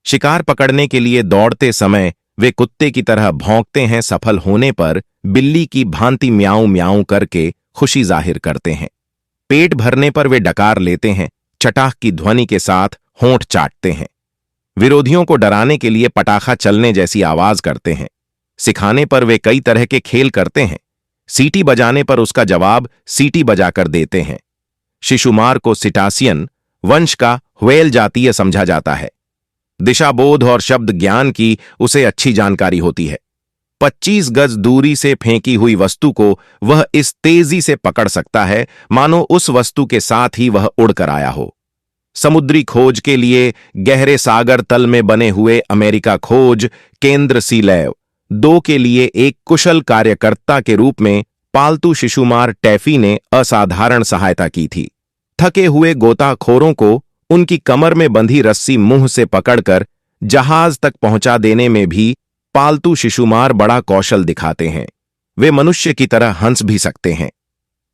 शिकार पकड़ने के लिए दौड़ते समय वे कुत्ते की तरह भौंकते हैं। सफल होने पर बिल्ली की भांति म्याऊं म्याऊं करके खुशी जाहिर करते हैं। पेट भरने पर वे डकार लेते हैं, चटाख की ध्वनि के साथ होंठ चाटते हैं। विरोधियों को डराने के लिए पटाखा चलने जैसी आवाज करते हैं। सिखाने पर वे कई तरह के खेल करते हैं। सीटी बजाने पर उसका जवाब सीटी बजाकर देते हैं। शिशुमार को सिटासियन वंश का व्हेल जातीय समझा जाता है। दिशाबोध और शब्द ज्ञान की उसे अच्छी जानकारी होती है। 25 गज दूरी से फेंकी हुई वस्तु को वह इस तेजी से पकड़ सकता है मानो उस वस्तु के साथ ही वह उड़कर आया हो। समुद्री खोज के लिए गहरे सागर तल में बने हुए अमेरिका खोज केंद्र सीलैव 2 के लिए एक कुशल कार्यकर्ता के रूप में पालतू शिशुमार टैफी ने असाधारण सहायता की थी। थके हुए गोताखोरों को उनकी कमर में बंधी रस्सी मुंह से पकड़कर जहाज तक पहुंचा देने में भी पालतू शिशुमार बड़ा कौशल दिखाते हैं। वे मनुष्य की तरह हंस भी सकते हैं।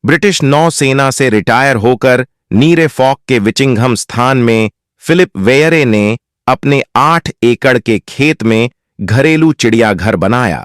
ब्रिटिश नौसेना से रिटायर होकर नीरे फॉक के विचिंघम स्थान में फिलिप वेयरे ने अपने 8 एकड़ के खेत में घरेलू चिड़ियाघर बनाया।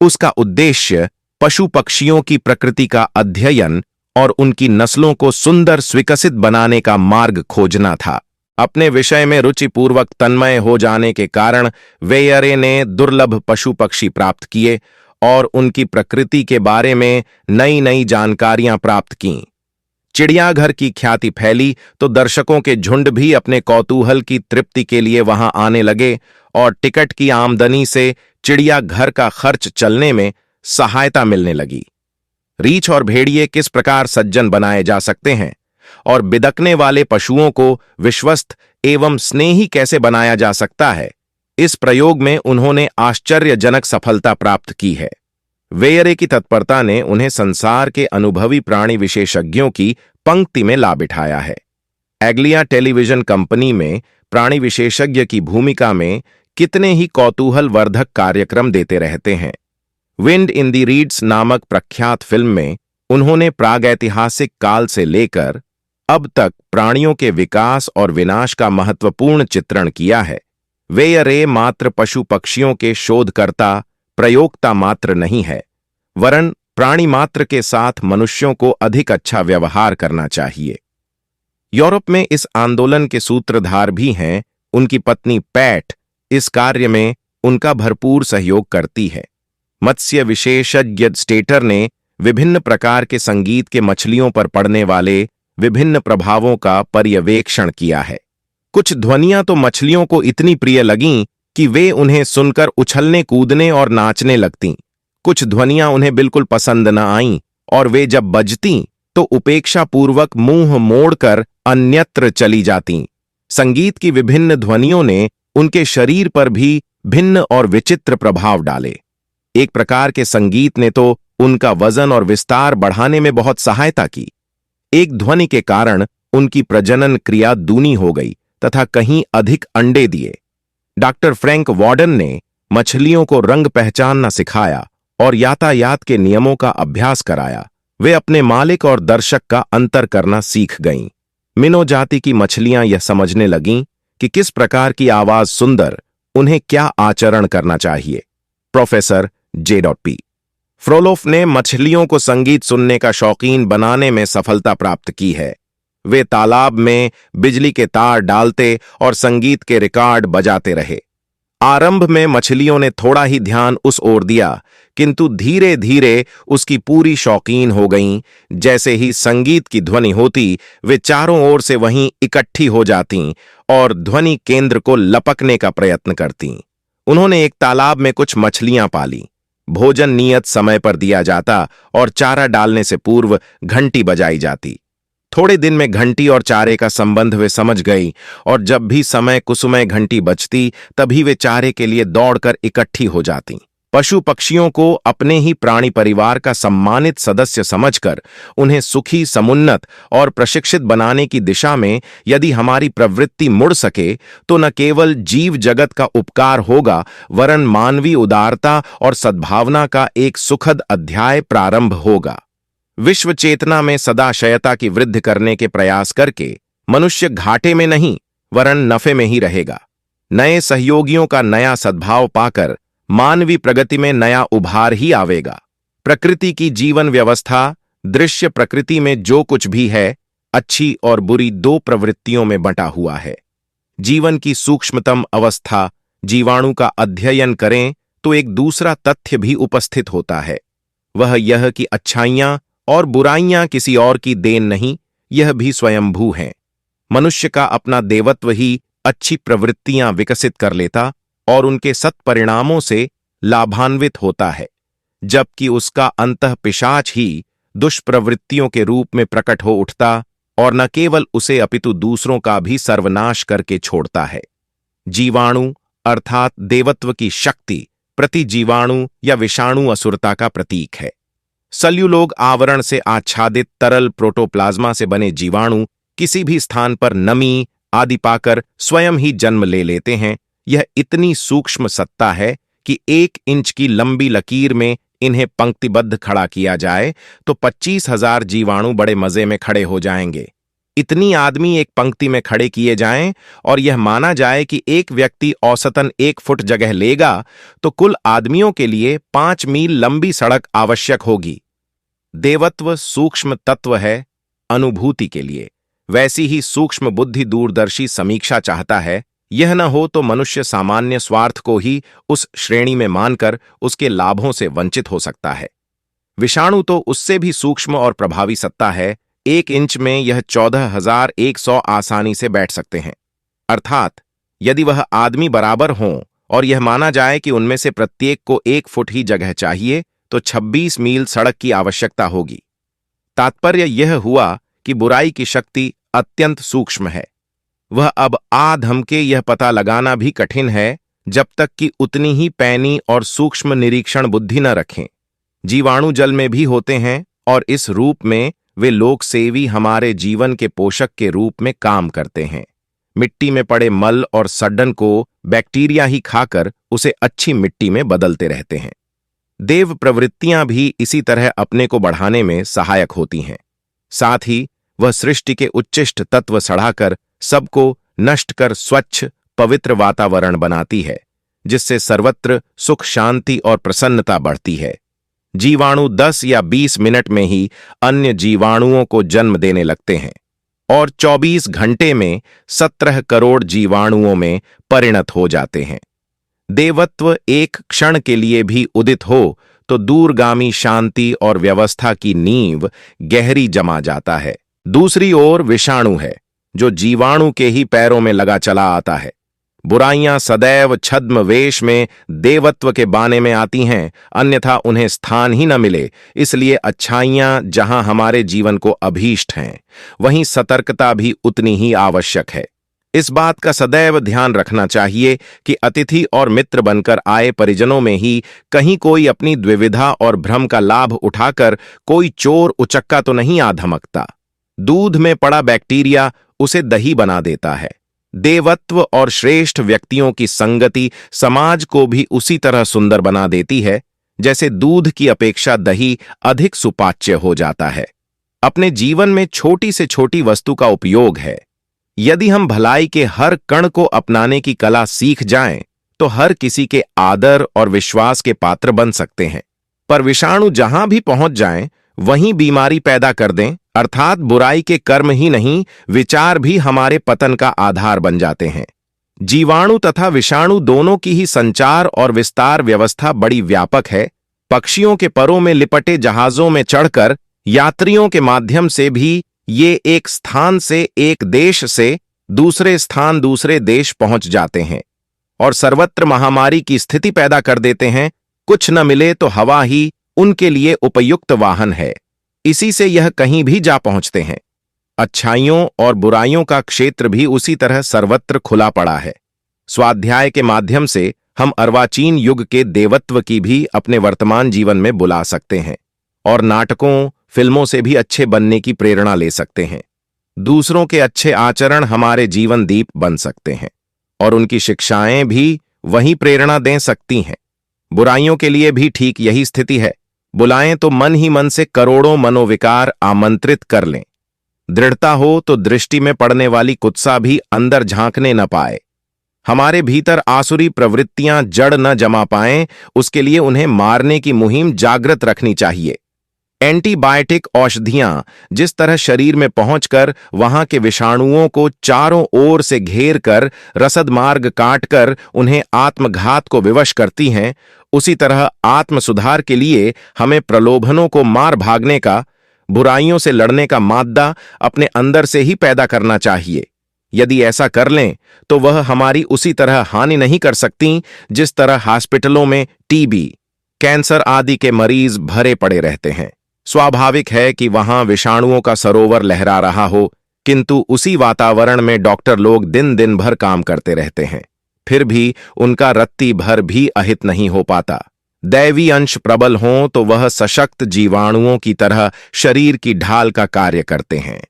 उसका उद्देश्य पशु पक्षियों की प्रकृति का अध्ययन और उनकी नस्लों को सुंदर स्विकसित बनाने का मार्ग खोजना था। अपने विषय में रुचिपूर्वक तन्मय हो जाने के कारण वेयरे ने दुर्लभ पशु पक्षी प्राप्त किए और उनकी प्रकृति के बारे में नई नई जानकारियां प्राप्त कीं। चिड़ियाघर की ख्याति फैली तो दर्शकों के झुंड भी अपने कौतूहल की तृप्ति के लिए वहां आने लगे और टिकट की आमदनी से चिड़ियाघर का खर्च चलने में सहायता मिलने लगी। रीछ और भेड़िए किस प्रकार सज्जन बनाए जा सकते हैं और बिदकने वाले पशुओं को विश्वस्त एवं स्नेही कैसे बनाया जा सकता है, इस प्रयोग में उन्होंने आश्चर्यजनक सफलता प्राप्त की है। वेयरे की तत्परता ने उन्हें संसार के अनुभवी प्राणी विशेषज्ञों की पंक्ति में ला बिठाया है। एग्लिया टेलीविजन कंपनी में प्राणी विशेषज्ञ की भूमिका में कितने ही कौतूहलवर्धक कार्यक्रम देते रहते हैं। विंड इन द रीड्स नामक प्रख्यात फिल्म में उन्होंने प्रागैतिहासिक काल से लेकर अब तक प्राणियों के विकास और विनाश का महत्वपूर्ण चित्रण किया है। वेयरे मात्र पशु पक्षियों के शोधकर्ता प्रयोक्ता मात्र नहीं है, वरन प्राणी मात्र के साथ मनुष्यों को अधिक अच्छा व्यवहार करना चाहिए। यूरोप में इस आंदोलन के सूत्रधार भी हैं। उनकी पत्नी पैट इस कार्य में उनका भरपूर सहयोग करती है। मत्स्य विशेषज्ञ स्टेटर ने विभिन्न प्रकार के संगीत के मछलियों पर पड़ने वाले विभिन्न प्रभावों का पर्यवेक्षण किया है। कुछ ध्वनियां तो मछलियों को इतनी प्रिय लगीं कि वे उन्हें सुनकर उछलने कूदने और नाचने लगतीं। कुछ ध्वनियां उन्हें बिल्कुल पसंद न आईं और वे जब बजतीं तो उपेक्षापूर्वक मुंह मोड़कर अन्यत्र चली जातीं। संगीत की विभिन्न ध्वनियों ने उनके शरीर पर भी भिन्न और विचित्र प्रभाव डाले। एक प्रकार के संगीत ने तो उनका वजन और विस्तार बढ़ाने में बहुत सहायता की। एक ध्वनि के कारण उनकी प्रजनन क्रिया दूनी हो गई तथा कहीं अधिक अंडे दिए। डॉक्टर फ्रैंक वार्डन ने मछलियों को रंग पहचानना सिखाया और यातायात के नियमों का अभ्यास कराया। वे अपने मालिक और दर्शक का अंतर करना सीख गईं। मिनो जाति की मछलियां यह समझने लगीं कि किस प्रकार की आवाज सुंदर, उन्हें क्या आचरण करना चाहिए। Professor J.P. फ्रोलोफ ने मछलियों को संगीत सुनने का शौकीन बनाने में सफलता प्राप्त की है। वे तालाब में बिजली के तार डालते और संगीत के रिकॉर्ड बजाते रहे। आरंभ में मछलियों ने थोड़ा ही ध्यान उस ओर दिया, किंतु धीरे धीरे उसकी पूरी शौकीन हो गईं। जैसे ही संगीत की ध्वनि होती, वे चारों ओर से वहीं इकट्ठी हो जातीं और ध्वनि केंद्र को लपकने का प्रयत्न करतीं। उन्होंने एक तालाब में कुछ मछलियां पाली। भोजन नियत समय पर दिया जाता और चारा डालने से पूर्व घंटी बजाई जाती। थोड़े दिन में घंटी और चारे का संबंध वे समझ गई और जब भी समय कुसुमय घंटी बजती तभी वे चारे के लिए दौड़कर इकट्ठी हो जाती। पशु पक्षियों को अपने ही प्राणी परिवार का सम्मानित सदस्य समझकर उन्हें सुखी, समुन्नत और प्रशिक्षित बनाने की दिशा में यदि हमारी प्रवृत्ति मुड़ सके तो न केवल जीव जगत का उपकार होगा, वरन मानवीय उदारता और सद्भावना का एक सुखद अध्याय प्रारंभ होगा। विश्व चेतना में सदाशयता की वृद्धि करने के प्रयास करके मनुष्य घाटे में नहीं वरन नफे में ही रहेगा। नए सहयोगियों का नया सद्भाव पाकर मानवीय प्रगति में नया उभार ही आवेगा। प्रकृति की जीवन व्यवस्था, दृश्य प्रकृति में जो कुछ भी है, अच्छी और बुरी दो प्रवृत्तियों में बंटा हुआ है। जीवन की सूक्ष्मतम अवस्था जीवाणु का अध्ययन करें तो एक दूसरा तथ्य भी उपस्थित होता है। वह यह कि अच्छाइयां और बुराइयां किसी और की देन नहीं, यह भी स्वयंभू हैं। मनुष्य का अपना देवत्व ही अच्छी प्रवृत्तियां विकसित कर लेता और उनके सत्परिणामों से लाभान्वित होता है, जबकि उसका अंतः पिशाच ही दुष्प्रवृत्तियों के रूप में प्रकट हो उठता और न केवल उसे अपितु दूसरों का भी सर्वनाश करके छोड़ता है। जीवाणु अर्थात देवत्व की शक्ति प्रति जीवाणु या विषाणु असुरता का प्रतीक है। सल्यूलोग आवरण से आच्छादित तरल प्रोटोप्लाज्मा से बने जीवाणु किसी भी स्थान पर नमी आदि पाकर स्वयं ही जन्म ले लेते हैं। यह इतनी सूक्ष्म सत्ता है कि 1 इंच की लंबी लकीर में इन्हें पंक्तिबद्ध खड़ा किया जाए तो 25,000 जीवाणु बड़े मजे में खड़े हो जाएंगे। इतनी आदमी एक पंक्ति में खड़े किए जाएं और यह माना जाए कि एक व्यक्ति औसतन 1 फुट जगह लेगा तो कुल आदमियों के लिए 5 मील लंबी सड़क आवश्यक होगी। देवत्व सूक्ष्म तत्व है अनुभूति के लिए, वैसी ही सूक्ष्म बुद्धि दूरदर्शी समीक्षा चाहता है। यह न हो तो मनुष्य सामान्य स्वार्थ को ही उस श्रेणी में मानकर उसके लाभों से वंचित हो सकता है। विषाणु तो उससे भी सूक्ष्म और प्रभावी सत्ता है। 1 इंच में यह 14,100 आसानी से बैठ सकते हैं। अर्थात यदि वह आदमी बराबर हों और यह माना जाए कि उनमें से प्रत्येक को 1 फुट ही जगह चाहिए तो 26 मील सड़क की आवश्यकता होगी। तात्पर्य यह हुआ कि बुराई की शक्ति अत्यंत सूक्ष्म है। वह अब आधम के यह पता लगाना भी कठिन है जब तक कि उतनी ही पैनी और सूक्ष्म निरीक्षण बुद्धि न रखें। जीवाणु जल में भी होते हैं और इस रूप में वे लोक सेवी हमारे जीवन के पोषक के रूप में काम करते हैं। मिट्टी में पड़े मल और सड्डन को बैक्टीरिया ही खाकर उसे अच्छी मिट्टी में बदलते रहते हैं। देव प्रवृत्तियां भी इसी तरह अपने को बढ़ाने में सहायक होती हैं। साथ ही वह सृष्टि के उच्चिष्ट तत्व सड़ाकर सबको नष्ट कर स्वच्छ पवित्र वातावरण बनाती है, जिससे सर्वत्र सुख शांति और प्रसन्नता बढ़ती है। जीवाणु 10 या 20 मिनट में ही अन्य जीवाणुओं को जन्म देने लगते हैं और 24 घंटे में 17 करोड़ जीवाणुओं में परिणत हो जाते हैं। देवत्व एक क्षण के लिए भी उदित हो तो दूरगामी शांति और व्यवस्था की नींव गहरी जमा जाता है। दूसरी ओर विषाणु है जो जीवाणु के ही पैरों में लगा चला आता है। बुराइयां सदैव छद्म वेश में देवत्व के बाने में आती हैं, अन्यथा उन्हें स्थान ही न मिले। इसलिए अच्छाइयां जहां हमारे जीवन को अभीष्ट हैं, वहीं सतर्कता भी उतनी ही आवश्यक है। इस बात का सदैव ध्यान रखना चाहिए कि अतिथि और मित्र बनकर आए परिजनों में ही कहीं कोई अपनी द्विविधा और भ्रम का लाभ उठाकर कोई चोर उचक्का तो नहीं आ धमकता। दूध में पड़ा बैक्टीरिया उसे दही बना देता है। देवत्व और श्रेष्ठ व्यक्तियों की संगति समाज को भी उसी तरह सुंदर बना देती है जैसे दूध की अपेक्षा दही अधिक सुपाच्य हो जाता है। अपने जीवन में छोटी से छोटी वस्तु का उपयोग है। यदि हम भलाई के हर कण को अपनाने की कला सीख जाएं, तो हर किसी के आदर और विश्वास के पात्र बन सकते हैं। पर विषाणु जहां भी पहुंच जाएं, वहीं बीमारी पैदा कर दें, अर्थात बुराई के कर्म ही नहीं, विचार भी हमारे पतन का आधार बन जाते हैं। जीवाणु तथा विषाणु दोनों की ही संचार और विस्तार व्यवस्था बड़ी व्यापक है। पक्षियों के परों में लिपटे जहाजों में चढ़कर यात्रियों के माध्यम से भी ये एक स्थान से, एक देश से दूसरे स्थान, दूसरे देश पहुंच जाते हैं और सर्वत्र महामारी की स्थिति पैदा कर देते हैं। कुछ न मिले तो हवा ही उनके लिए उपयुक्त वाहन है। इसी से यह कहीं भी जा पहुंचते हैं। अच्छाइयों और बुराइयों का क्षेत्र भी उसी तरह सर्वत्र खुला पड़ा है। स्वाध्याय के माध्यम से हम अर्वाचीन युग के देवत्व की भी अपने वर्तमान जीवन में बुला सकते हैं और नाटकों, फिल्मों से भी अच्छे बनने की प्रेरणा ले सकते हैं। दूसरों के अच्छे आचरण हमारे जीवन दीप बन सकते हैं और उनकी शिक्षाएं भी वही प्रेरणा दे सकती हैं। बुराइयों के लिए भी ठीक यही स्थिति है। बुलाएं तो मन ही मन से करोड़ों मनोविकार आमंत्रित कर लें। दृढ़ता हो तो दृष्टि में पड़ने वाली कुत्सा भी अंदर झांकने न पाए। हमारे भीतर आसुरी प्रवृत्तियां जड़ न जमा पाएं, उसके लिए उन्हें मारने की मुहिम जागृत रखनी चाहिए। एंटीबायोटिक औषधियां जिस तरह शरीर में पहुंचकर वहां के विषाणुओं को चारों ओर से घेर कर रसद मार्ग काटकर उन्हें आत्मघात को विवश करती हैं, उसी तरह आत्म सुधार के लिए हमें प्रलोभनों को मार भागने का, बुराइयों से लड़ने का माद्दा अपने अंदर से ही पैदा करना चाहिए। यदि ऐसा कर लें तो वह हमारी उसी तरह हानि नहीं कर सकती जिस तरह हॉस्पिटलों में टीबी, कैंसर आदि के मरीज भरे पड़े रहते हैं। स्वाभाविक है कि वहां विषाणुओं का सरोवर लहरा रहा हो, किंतु उसी वातावरण में डॉक्टर लोग दिन दिन भर काम करते रहते हैं, फिर भी उनका रत्ती भर भी अहित नहीं हो पाता। दैवी अंश प्रबल हों तो वह सशक्त जीवाणुओं की तरह शरीर की ढाल का कार्य करते हैं,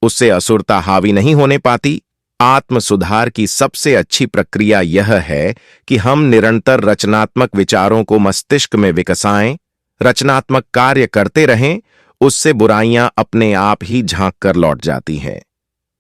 उससे असुरता हावी नहीं होने पाती। आत्म सुधार की सबसे अच्छी प्रक्रिया यह है कि हम निरंतर रचनात्मक विचारों को मस्तिष्क में विकसाएं, रचनात्मक कार्य करते रहें, उससे बुराइयां अपने आप ही झांक कर लौट जाती हैं।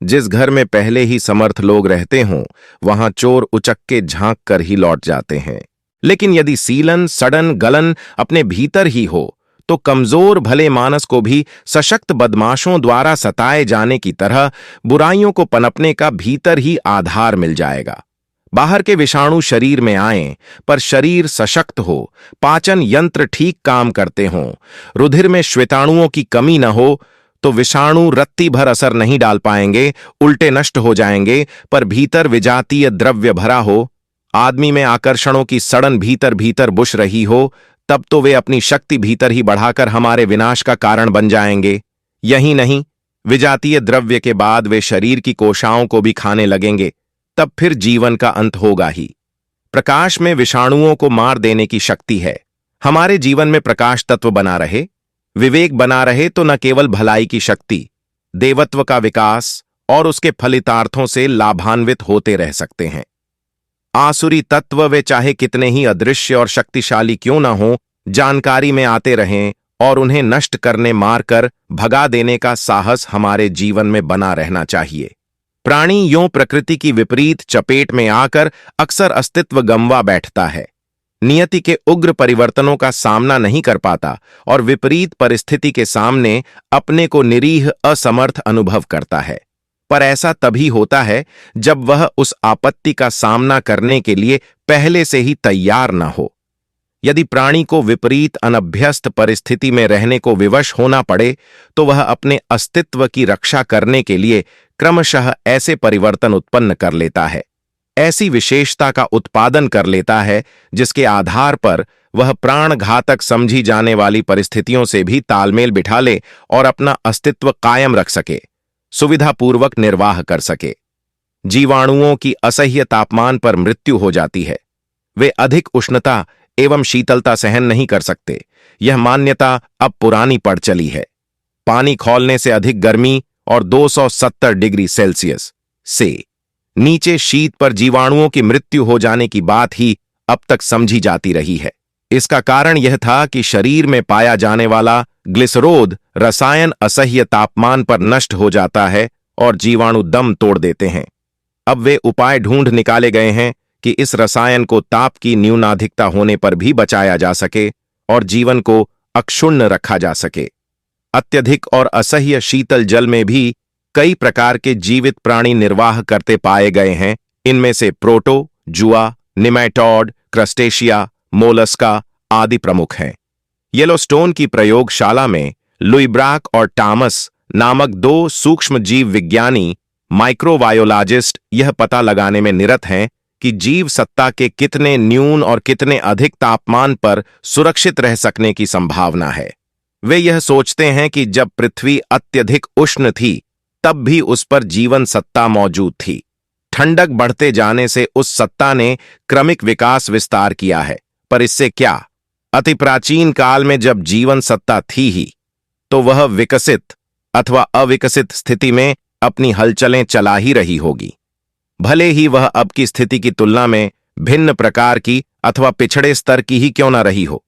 जिस घर में पहले ही समर्थ लोग रहते हों, वहां चोर उचक्के झांक कर ही लौट जाते हैं। लेकिन यदि सीलन, सड़न, गलन अपने भीतर ही हो, तो कमजोर भले मानस को भी सशक्त बदमाशों द्वारा सताए जाने की तरह बुराइयों को पनपने का भीतर ही आधार मिल जाएगा। बाहर के विषाणु शरीर में आएं, पर शरीर सशक्त हो, पाचन यंत्र ठीक काम करते हों, रुधिर में श्वेताणुओं की कमी न हो, तो विषाणु रत्ती भर असर नहीं डाल पाएंगे, उल्टे नष्ट हो जाएंगे। पर भीतर विजातीय द्रव्य भरा हो, आदमी में आकर्षणों की सड़न भीतर भीतर बुश रही हो, तब तो वे अपनी शक्ति भीतर ही बढ़ाकर हमारे विनाश का कारण बन जाएंगे। यही नहीं, विजातीय द्रव्य के बाद वे शरीर की कोशिकाओं को भी खाने लगेंगे, तब फिर जीवन का अंत होगा ही। प्रकाश में विषाणुओं को मार देने की शक्ति है। हमारे जीवन में प्रकाश तत्व बना रहे, विवेक बना रहे, तो न केवल भलाई की शक्ति, देवत्व का विकास और उसके फलितार्थों से लाभान्वित होते रह सकते हैं। आसुरी तत्व वे चाहे कितने ही अदृश्य और शक्तिशाली क्यों न हो, जानकारी में आते रहें और उन्हें नष्ट करने, मारकर भगा देने का साहस हमारे जीवन में बना रहना चाहिए। प्राणी यों प्रकृति की विपरीत चपेट में आकर अक्सर अस्तित्व गंवा बैठता है, नियति के उग्र परिवर्तनों का सामना नहीं कर पाता और विपरीत परिस्थिति के सामने अपने को निरीह असमर्थ अनुभव करता है। पर ऐसा तभी होता है जब वह उस आपत्ति का सामना करने के लिए पहले से ही तैयार न हो। यदि प्राणी को विपरीत अनभ्यस्त परिस्थिति में रहने को विवश होना पड़े, तो वह अपने अस्तित्व की रक्षा करने के लिए क्रमशः ऐसे परिवर्तन उत्पन्न कर लेता है, ऐसी विशेषता का उत्पादन कर लेता है जिसके आधार पर वह प्राणघातक समझी जाने वाली परिस्थितियों से भी तालमेल बिठा ले और अपना अस्तित्व कायम रख सके, सुविधापूर्वक निर्वाह कर सके। जीवाणुओं की असह्य तापमान पर मृत्यु हो जाती है। वे अधिक उष्णता एवं शीतलता सहन नहीं कर सकते। यह मान्यता अब पुरानी पड़ चली है। पानी खौलने से अधिक गर्मी और 270 डिग्री सेल्सियस से नीचे शीत पर जीवाणुओं की मृत्यु हो जाने की बात ही अब तक समझी जाती रही है। इसका कारण यह था कि शरीर में पाया जाने वाला ग्लिसरोद रसायन असह्य तापमान पर नष्ट हो जाता है और जीवाणु दम तोड़ देते हैं। अब वे उपाय ढूंढ निकाले गए हैं कि इस रसायन को ताप की न्यूनाधिकता होने पर भी बचाया जा सके और जीवन को अक्षुण्ण रखा जा सके। अत्यधिक और असह्य शीतल जल में भी कई प्रकार के जीवित प्राणी निर्वाह करते पाए गए हैं। इनमें से प्रोटो, जुआ, निमेटोड, क्रस्टेशिया, मोलस्का आदि प्रमुख हैं। येलोस्टोन की प्रयोगशाला में लुई ब्राक और टॉमस नामक 2 सूक्ष्म जीव विज्ञानी माइक्रोबायोलॉजिस्ट यह पता लगाने में निरत हैं कि जीव सत्ता के कितने न्यून और कितने अधिक तापमान पर सुरक्षित रह सकने की संभावना है। वे यह सोचते हैं कि जब पृथ्वी अत्यधिक उष्ण थी, तब भी उस पर जीवन सत्ता मौजूद थी। ठंडक बढ़ते जाने से उस सत्ता ने क्रमिक विकास विस्तार किया है। पर इससे क्या? अति प्राचीन काल में जब जीवन सत्ता थी ही, तो वह विकसित अथवा अविकसित स्थिति में अपनी हलचलें चला ही रही होगी। भले ही वह अब की स्थिति की तुलना में भिन्न प्रकार की अथवा पिछड़े स्तर की ही क्यों न रही हो।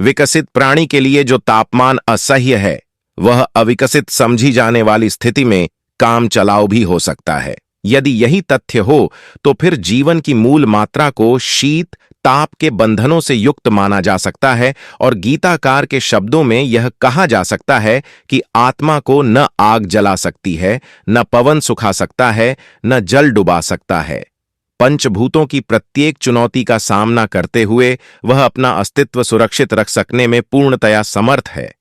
विकसित प्राणी के लिए जो तापमान असह्य है, वह अविकसित समझी जाने वाली स्थिति में काम चलाऊ भी हो सकता है। यदि यही तथ्य हो, तो फिर जीवन की मूल मात्रा को शीत ताप के बंधनों से युक्त माना जा सकता है और गीताकार के शब्दों में यह कहा जा सकता है कि आत्मा को न आग जला सकती है, न पवन सुखा सकता है, न जल डुबा सकता है। पंचभूतों की प्रत्येक चुनौती का सामना करते हुए वह अपना अस्तित्व सुरक्षित रख सकने में पूर्णतया समर्थ है।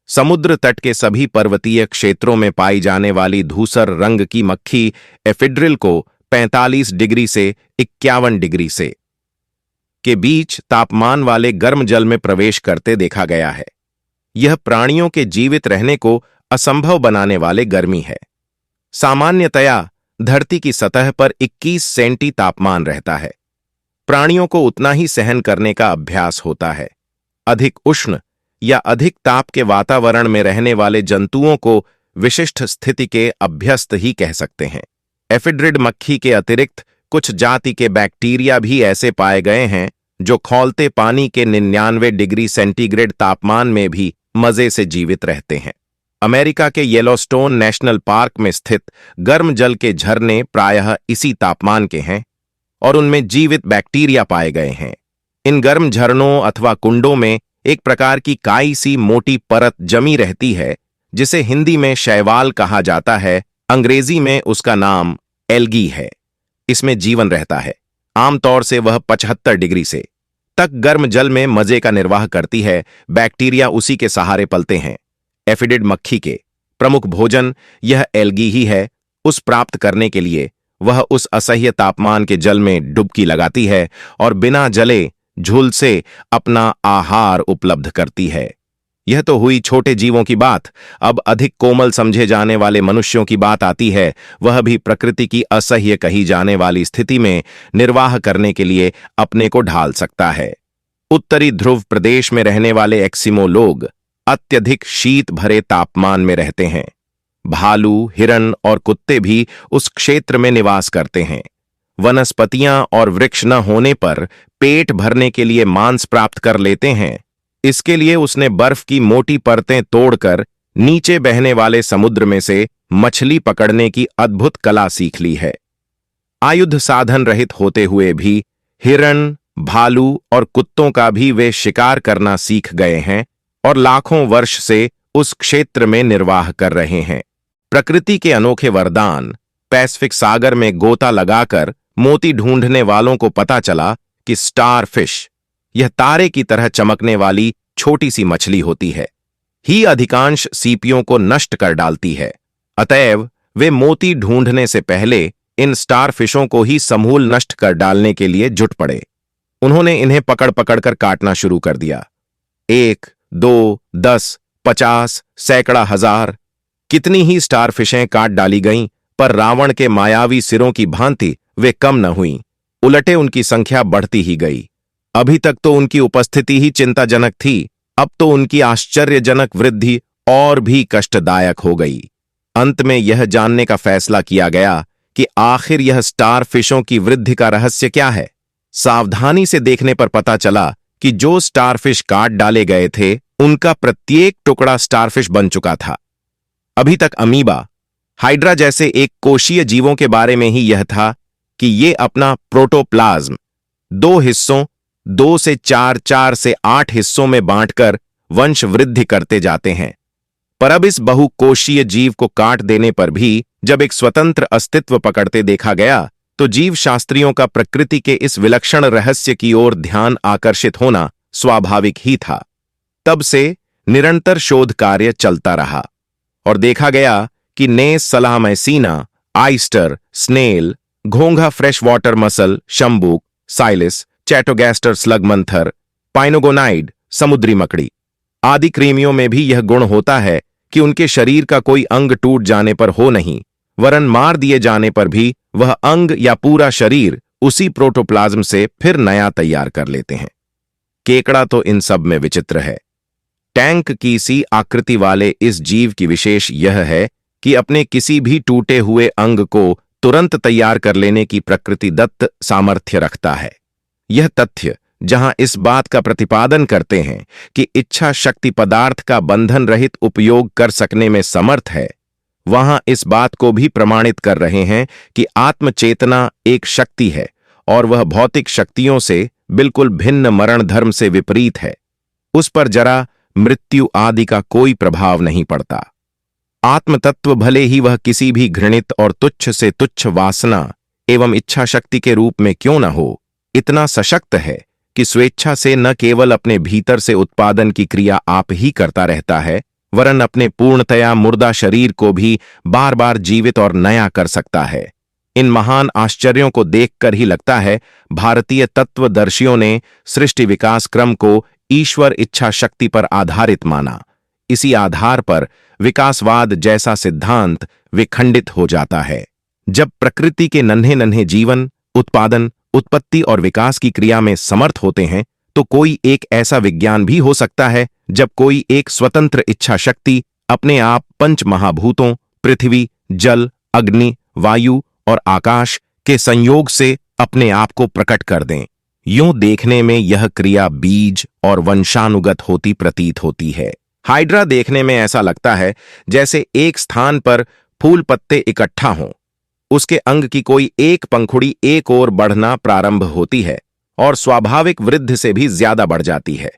समुद्र तट के सभी पर्वतीय क्षेत्रों में पाई जाने वाली धूसर रंग की मक्खी एफिड्रिल को 45 डिग्री से 51 डिग्री से के बीच तापमान वाले गर्म जल में प्रवेश करते देखा गया है। यह प्राणियों के जीवित रहने को असंभव बनाने वाले गर्मी है। सामान्यतया धरती की सतह पर 21 सेंटी तापमान रहता है। प्राणियों को उतना ही सहन करने का अभ्यास होता है। अधिक उष्ण या अधिक ताप के वातावरण में रहने वाले जंतुओं को विशिष्ट स्थिति के अभ्यस्त ही कह सकते हैं। एफिड्रिड मक्खी के अतिरिक्त कुछ जाति के बैक्टीरिया भी ऐसे पाए गए हैं जो खौलते पानी के 99 डिग्री सेंटीग्रेड तापमान में भी मजे से जीवित रहते हैं। अमेरिका के येलोस्टोन नेशनल पार्क में स्थित गर्म जल के झरने प्रायः इसी तापमान के हैं और उनमें जीवित बैक्टीरिया पाए गए हैं। इन गर्म झरनों अथवा कुंडों में एक प्रकार की काई सी मोटी परत जमी रहती है जिसे हिंदी में शैवाल कहा जाता है, अंग्रेजी में उसका नाम एल्गी है। इसमें जीवन रहता है। आमतौर से वह 75 डिग्री से तक गर्म जल में मजे का निर्वाह करती है। बैक्टीरिया उसी के सहारे पलते हैं। एफिडिड मक्खी के प्रमुख भोजन यह एल्गी ही है। उस प्राप्त करने के लिए वह उस असह्य तापमान के जल में डुबकी लगाती है और बिना जले झुलसे अपना आहार उपलब्ध करती है। यह तो हुई छोटे जीवों की बात। अब अधिक कोमल समझे जाने वाले मनुष्यों की बात आती है। वह भी प्रकृति की असह्य कही जाने वाली स्थिति में निर्वाह करने के लिए अपने को ढाल सकता है। उत्तरी ध्रुव प्रदेश में रहने वाले एक्सिमो लोग अत्यधिक शीत भरे तापमान में रहते हैं। भालू, हिरण और कुत्ते भी उस क्षेत्र में निवास करते हैं। वनस्पतियां और वृक्ष न होने पर पेट भरने के लिए मांस प्राप्त कर लेते हैं। इसके लिए उसने बर्फ की मोटी परतें तोड़कर नीचे बहने वाले समुद्र में से मछली पकड़ने की अद्भुत कला सीख ली है। आयुध साधन रहित होते हुए भी हिरण, भालू और कुत्तों का भी वे शिकार करना सीख गए हैं और लाखों वर्ष से उस क्षेत्र में निर्वाह कर रहे हैं। प्रकृति के अनोखे वरदान। पैसिफिक सागर में गोता लगाकर मोती ढूंढने वालों को पता चला कि स्टार फिश, यह तारे की तरह चमकने वाली छोटी सी मछली होती है, ही अधिकांश सीपियों को नष्ट कर डालती है। अतएव वे मोती ढूंढने से पहले इन स्टार फिशों को ही समूल नष्ट कर डालने के लिए जुट पड़े। उन्होंने इन्हें पकड़ पकड़कर काटना शुरू कर दिया। 1, 2, 10, 50, सैकड़ा, हजार, कितनी ही स्टार फिशें काट डाली गईं, पर रावण के मायावी सिरों की भांति वे कम न हुईं। उलटे उनकी संख्या बढ़ती ही गई। अभी तक तो उनकी उपस्थिति ही चिंताजनक थी, अब तो उनकी आश्चर्यजनक वृद्धि और भी कष्टदायक हो गई। अंत में यह जानने का फैसला किया गया कि आखिर यह स्टार फिशों की वृद्धि का रहस्य क्या है। सावधानी से देखने पर पता चला कि जो स्टारफिश काट डाले गए थे उनका प्रत्येक टुकड़ा स्टारफिश बन चुका था। अभी तक अमीबा, हाइड्रा जैसे एक कोशीय जीवों के बारे में ही यह था कि ये अपना प्रोटोप्लाज्म 2 हिस्सों 2 से 4, 4 से 8 हिस्सों में बांटकर वंश वृद्धि करते जाते हैं। पर अब इस बहुकोशीय जीव को काट देने पर भी जब एक स्वतंत्र अस्तित्व पकड़ते देखा गया तो जीव शास्त्रियों का प्रकृति के इस विलक्षण रहस्य की ओर ध्यान आकर्षित होना स्वाभाविक ही था। तब से निरंतर शोध कार्य चलता रहा और देखा गया कि नेस सलामैसीना, आइस्टर, स्नेल, घोंघा फ्रेश वाटर मसल, शंबूक, साइलिस, चैटोगैस्टर स्लगमंथर, पाइनोगोनाइड, समुद्री मकड़ी आदि कृमियों में भी यह गुण होता है कि उनके शरीर का कोई अंग टूट जाने पर हो नहीं, वरन मार दिए जाने पर भी वह अंग या पूरा शरीर उसी प्रोटोप्लाज्म से फिर नया तैयार कर लेते हैं। केकड़ा तो इन सब में विचित्र है। टैंक की सी आकृति वाले इस जीव की विशेष यह है कि अपने किसी भी टूटे हुए अंग को तुरंत तैयार कर लेने की प्रकृति दत्त सामर्थ्य रखता है। यह तथ्य जहां इस बात का प्रतिपादन करते हैं कि इच्छा शक्ति पदार्थ का बंधन रहित उपयोग कर सकने में समर्थ है, वहां इस बात को भी प्रमाणित कर रहे हैं कि आत्मचेतना एक शक्ति है और वह भौतिक शक्तियों से बिल्कुल भिन्न मरण धर्म से विपरीत है। उस पर जरा मृत्यु आदि का कोई प्रभाव नहीं पड़ता। आत्मतत्व भले ही वह किसी भी घृणित और तुच्छ से तुच्छ वासना एवं इच्छा शक्ति के रूप में क्यों न हो, इतना सशक्त है कि स्वेच्छा से न केवल अपने भीतर से उत्पादन की क्रिया आप ही करता रहता है, वरन अपने पूर्णतया मुर्दा शरीर को भी बार बार जीवित और नया कर सकता है। इन महान आश्चर्यों को देखकर ही लगता है भारतीय तत्वदर्शियों ने सृष्टि विकास क्रम को ईश्वर इच्छा शक्ति पर आधारित माना। इसी आधार पर विकासवाद जैसा सिद्धांत विखंडित हो जाता है। जब प्रकृति के नन्हे नन्हे जीवन, उत्पादन, उत्पत्ति और विकास की क्रिया में समर्थ होते हैं तो कोई एक ऐसा विज्ञान भी हो सकता है जब कोई एक स्वतंत्र इच्छा शक्ति अपने आप 5 महाभूतों पृथ्वी, जल, अग्नि, वायु और आकाश के संयोग से अपने आप को प्रकट कर दें। यूं देखने में यह क्रिया बीज और वंशानुगत होती प्रतीत होती है, हाइड्रा देखने में ऐसा लगता है जैसे एक स्थान पर फूल पत्ते इकट्ठा हों। उसके अंग की कोई एक पंखुड़ी एक ओर बढ़ना प्रारंभ होती है और स्वाभाविक वृद्धि से भी ज्यादा बढ़ जाती है।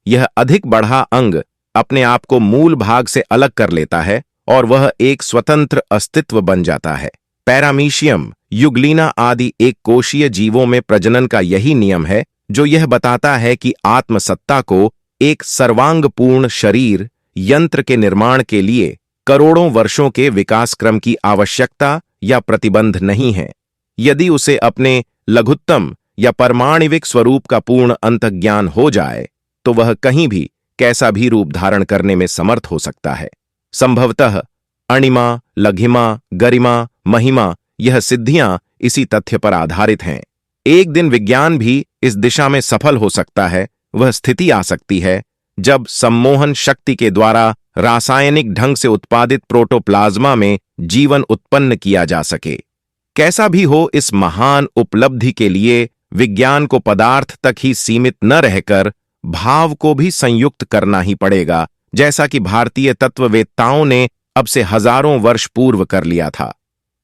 यह अधिक बढ़ा अंग अपने आप को मूल भाग से अलग कर लेता है और वह एक स्वतंत्र अस्तित्व बन जाता है। पैरामीशियम, युग्लिना आदि एक कोशीय जीवों में प्रजनन का यही नियम है जो यह बताता है कि आत्मसत्ता को एक सर्वांगपूर्ण शरीर यंत्र के निर्माण के लिए करोड़ों वर्षों के विकास क्रम की आवश्यकता या प्रतिबंध नहीं है। यदि उसे अपने लघुत्तम या परमाणविक स्वरूप का पूर्ण अंतर्ज्ञान हो जाए तो वह कहीं भी कैसा भी रूप धारण करने में समर्थ हो सकता है। संभवतः अणिमा, लघिमा, गरिमा, महिमा यह सिद्धियां इसी तथ्य पर आधारित हैं। एक दिन विज्ञान भी इस दिशा में सफल हो सकता है। वह स्थिति आ सकती है जब सम्मोहन शक्ति के द्वारा रासायनिक ढंग से उत्पादित प्रोटोप्लाज्मा में जीवन उत्पन्न किया जा सके। कैसा भी हो, इस महान उपलब्धि के लिए विज्ञान को पदार्थ तक ही सीमित न रहकर भाव को भी संयुक्त करना ही पड़ेगा, जैसा कि भारतीय तत्ववेत्ताओं ने अब से हजारों वर्ष पूर्व कर लिया था।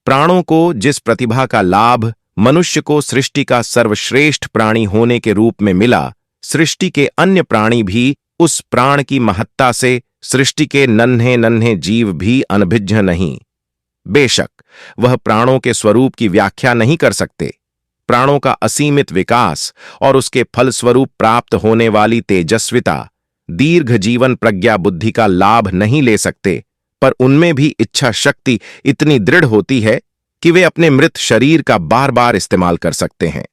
प्राणों को जिस प्रतिभा का लाभ मनुष्य को सृष्टि का सर्वश्रेष्ठ प्राणी होने के रूप में मिला, सृष्टि के अन्य प्राणी भी उस प्राण की महत्ता से सृष्टि के नन्हे नन्हे जीव भी अनभिज्ञ नहीं। बेशक वह प्राणों के स्वरूप की व्याख्या नहीं कर सकते, प्राणों का असीमित विकास और उसके फलस्वरूप प्राप्त होने वाली तेजस्विता, दीर्घ जीवन प्रज्ञा बुद्धि का लाभ नहीं ले सकते, पर उनमें भी इच्छा शक्ति इतनी दृढ़ होती है कि वे अपने मृत शरीर का बार बार इस्तेमाल कर सकते हैं।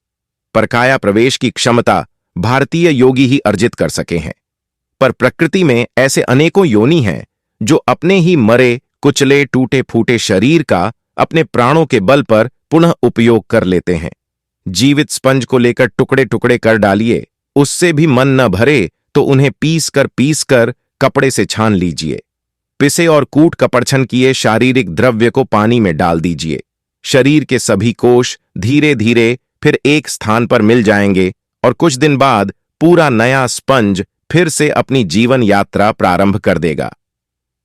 परकाया प्रवेश की क्षमता भारतीय योगी ही अर्जित कर सके हैं, पर प्रकृति में ऐसे अनेकों योनि हैं जो अपने ही मरे कुचले टूटे फूटे शरीर का अपने प्राणों के बल पर पुनः उपयोग कर लेते हैं। जीवित स्पंज को लेकर टुकड़े टुकड़े कर डालिए, उससे भी मन न भरे तो उन्हें पीस कर कपड़े से छान लीजिए। पिसे और कूट कपड़छन किए शारीरिक द्रव्य को पानी में डाल दीजिए। शरीर के सभी कोश धीरे धीरे फिर एक स्थान पर मिल जाएंगे और कुछ दिन बाद पूरा नया स्पंज फिर से अपनी जीवन यात्रा प्रारंभ कर देगा।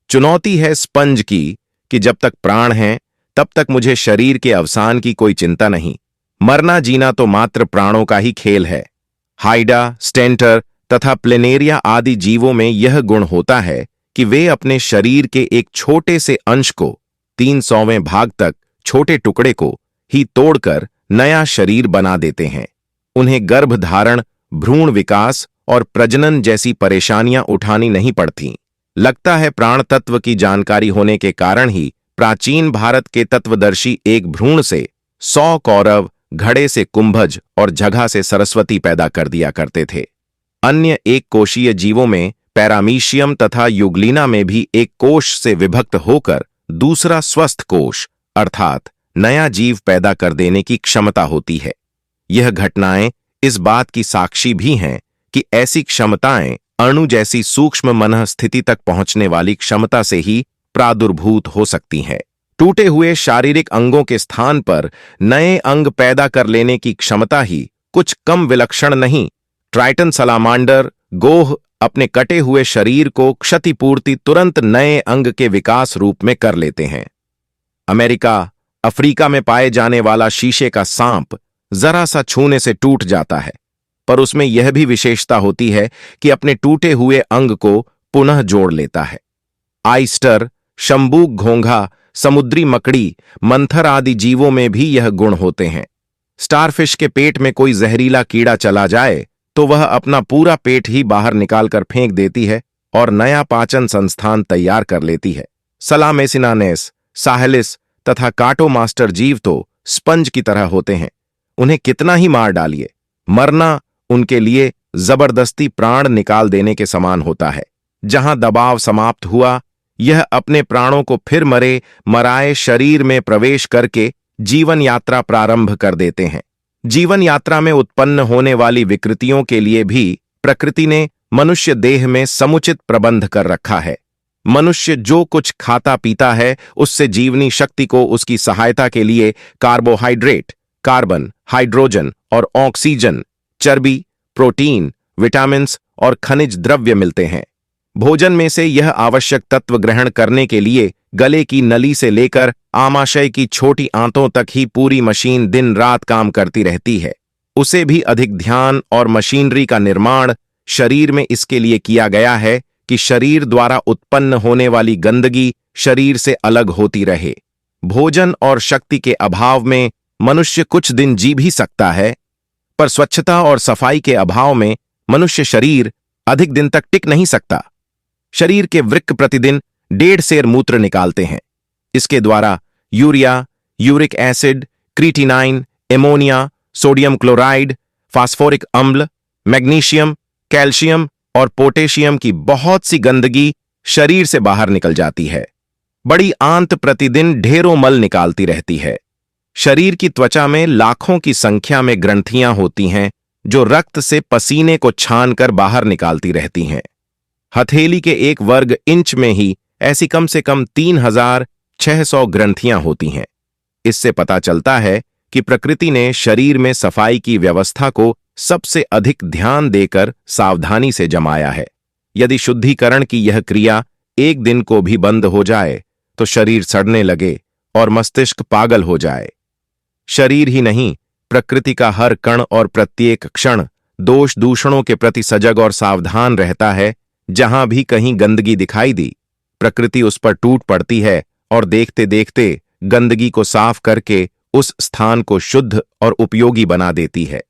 चुनौती है स्पंज की कि जब तक प्राण हैं तब तक मुझे शरीर के अवसान की कोई चिंता नहीं। मरना जीना तो मात्र प्राणों का ही खेल है। हाइडा, स्टेंटर तथा प्लेनेरिया आदि जीवों में यह गुण होता है कि वे अपने शरीर के एक छोटे से अंश को 300वें भाग तक छोटे टुकड़े को ही तोड़कर नया शरीर बना देते हैं। उन्हें गर्भ धारण, भ्रूण विकास और प्रजनन जैसी परेशानियां उठानी नहीं पड़ती। लगता है प्राण तत्व की जानकारी होने के कारण ही प्राचीन भारत के तत्वदर्शी एक भ्रूण से 100 कौरव, घड़े से कुंभज और जगह से सरस्वती पैदा कर दिया करते थे। अन्य एक कोशीय जीवों में पैरामीशियम तथा युग्लिना में भी एक कोश से विभक्त होकर दूसरा स्वस्थ कोश अर्थात नया जीव पैदा कर देने की क्षमता होती है। यह घटनाएं इस बात की साक्षी भी हैं कि ऐसी क्षमताएं अणु जैसी सूक्ष्म मनः स्थिति तक पहुंचने वाली क्षमता से ही प्रादुर्भूत हो सकती हैं। टूटे हुए शारीरिक अंगों के स्थान पर नए अंग पैदा कर लेने की क्षमता ही कुछ कम विलक्षण नहीं। ट्राइटन सलामांडर गोह अपने कटे हुए शरीर को क्षतिपूर्ति तुरंत नए अंग के विकास रूप में कर लेते हैं। अमेरिका, अफ्रीका में पाए जाने वाला शीशे का सांप जरा सा छूने से टूट जाता है, पर उसमें यह भी विशेषता होती है कि अपने टूटे हुए अंग को पुनः जोड़ लेता है। आइस्टर, शंबूक घोंघा, समुद्री मकड़ी, मंथर आदि जीवों में भी यह गुण होते हैं। स्टारफिश के पेट में कोई जहरीला कीड़ा चला जाए तो वह अपना पूरा पेट ही बाहर निकालकर फेंक देती है और नया पाचन संस्थान तैयार कर लेती है। सलामेसिनानेस, साहेलिस तथा काटोमास्टर जीव तो स्पंज की तरह होते हैं। उन्हें कितना ही मार डालिए, मरना उनके लिए जबरदस्ती प्राण निकाल देने के समान होता है। जहां दबाव समाप्त हुआ, यह अपने प्राणों को फिर मरे मराए शरीर में प्रवेश करके जीवन यात्रा प्रारंभ कर देते हैं। जीवन यात्रा में उत्पन्न होने वाली विकृतियों के लिए भी प्रकृति ने मनुष्य देह में समुचित प्रबंध कर रखा है। मनुष्य जो कुछ खाता पीता है उससे जीवनी शक्ति को उसकी सहायता के लिए कार्बोहाइड्रेट, कार्बन, हाइड्रोजन और ऑक्सीजन, चर्बी, प्रोटीन, विटामिन्स और खनिज द्रव्य मिलते हैं। भोजन में से यह आवश्यक तत्व ग्रहण करने के लिए गले की नली से लेकर आमाशय की छोटी आंतों तक ही पूरी मशीन दिन रात काम करती रहती है। उसे भी अधिक ध्यान और मशीनरी का निर्माण शरीर में इसके लिए किया गया है कि शरीर द्वारा उत्पन्न होने वाली गंदगी शरीर से अलग होती रहे। भोजन और शक्ति के अभाव में मनुष्य कुछ दिन जी भी सकता है, पर स्वच्छता और सफाई के अभाव में मनुष्य शरीर अधिक दिन तक टिक नहीं सकता। शरीर के वृक्क प्रतिदिन 1.5 सेर मूत्र निकालते हैं। इसके द्वारा urea, uric acid, creatinine, ammonia, sodium chloride, phosphoric अम्ल, मैग्नीशियम, कैल्शियम और पोटेशियम की बहुत सी गंदगी शरीर से बाहर निकल जाती है। बड़ी आंत प्रतिदिन ढेरों मल निकालती रहती है। शरीर की त्वचा में लाखों की संख्या में ग्रंथियां होती हैं जो रक्त से पसीने को छानकर बाहर निकालती रहती हैं। हथेली के 1 वर्ग इंच में ही ऐसी कम से कम 3600 ग्रंथियां होती हैं। इससे पता चलता है कि प्रकृति ने शरीर में सफाई की व्यवस्था को सबसे अधिक ध्यान देकर सावधानी से जमाया है। यदि शुद्धिकरण की यह क्रिया एक दिन को भी बंद हो जाए तो शरीर सड़ने लगे और मस्तिष्क पागल हो जाए। शरीर ही नहीं, प्रकृति का हर कण और प्रत्येक क्षण दोष दूषणों के प्रति सजग और सावधान रहता है। जहां भी कहीं गंदगी दिखाई दी, प्रकृति उस पर टूट पड़ती है और देखते देखते गंदगी को साफ करके उस स्थान को शुद्ध और उपयोगी बना देती है।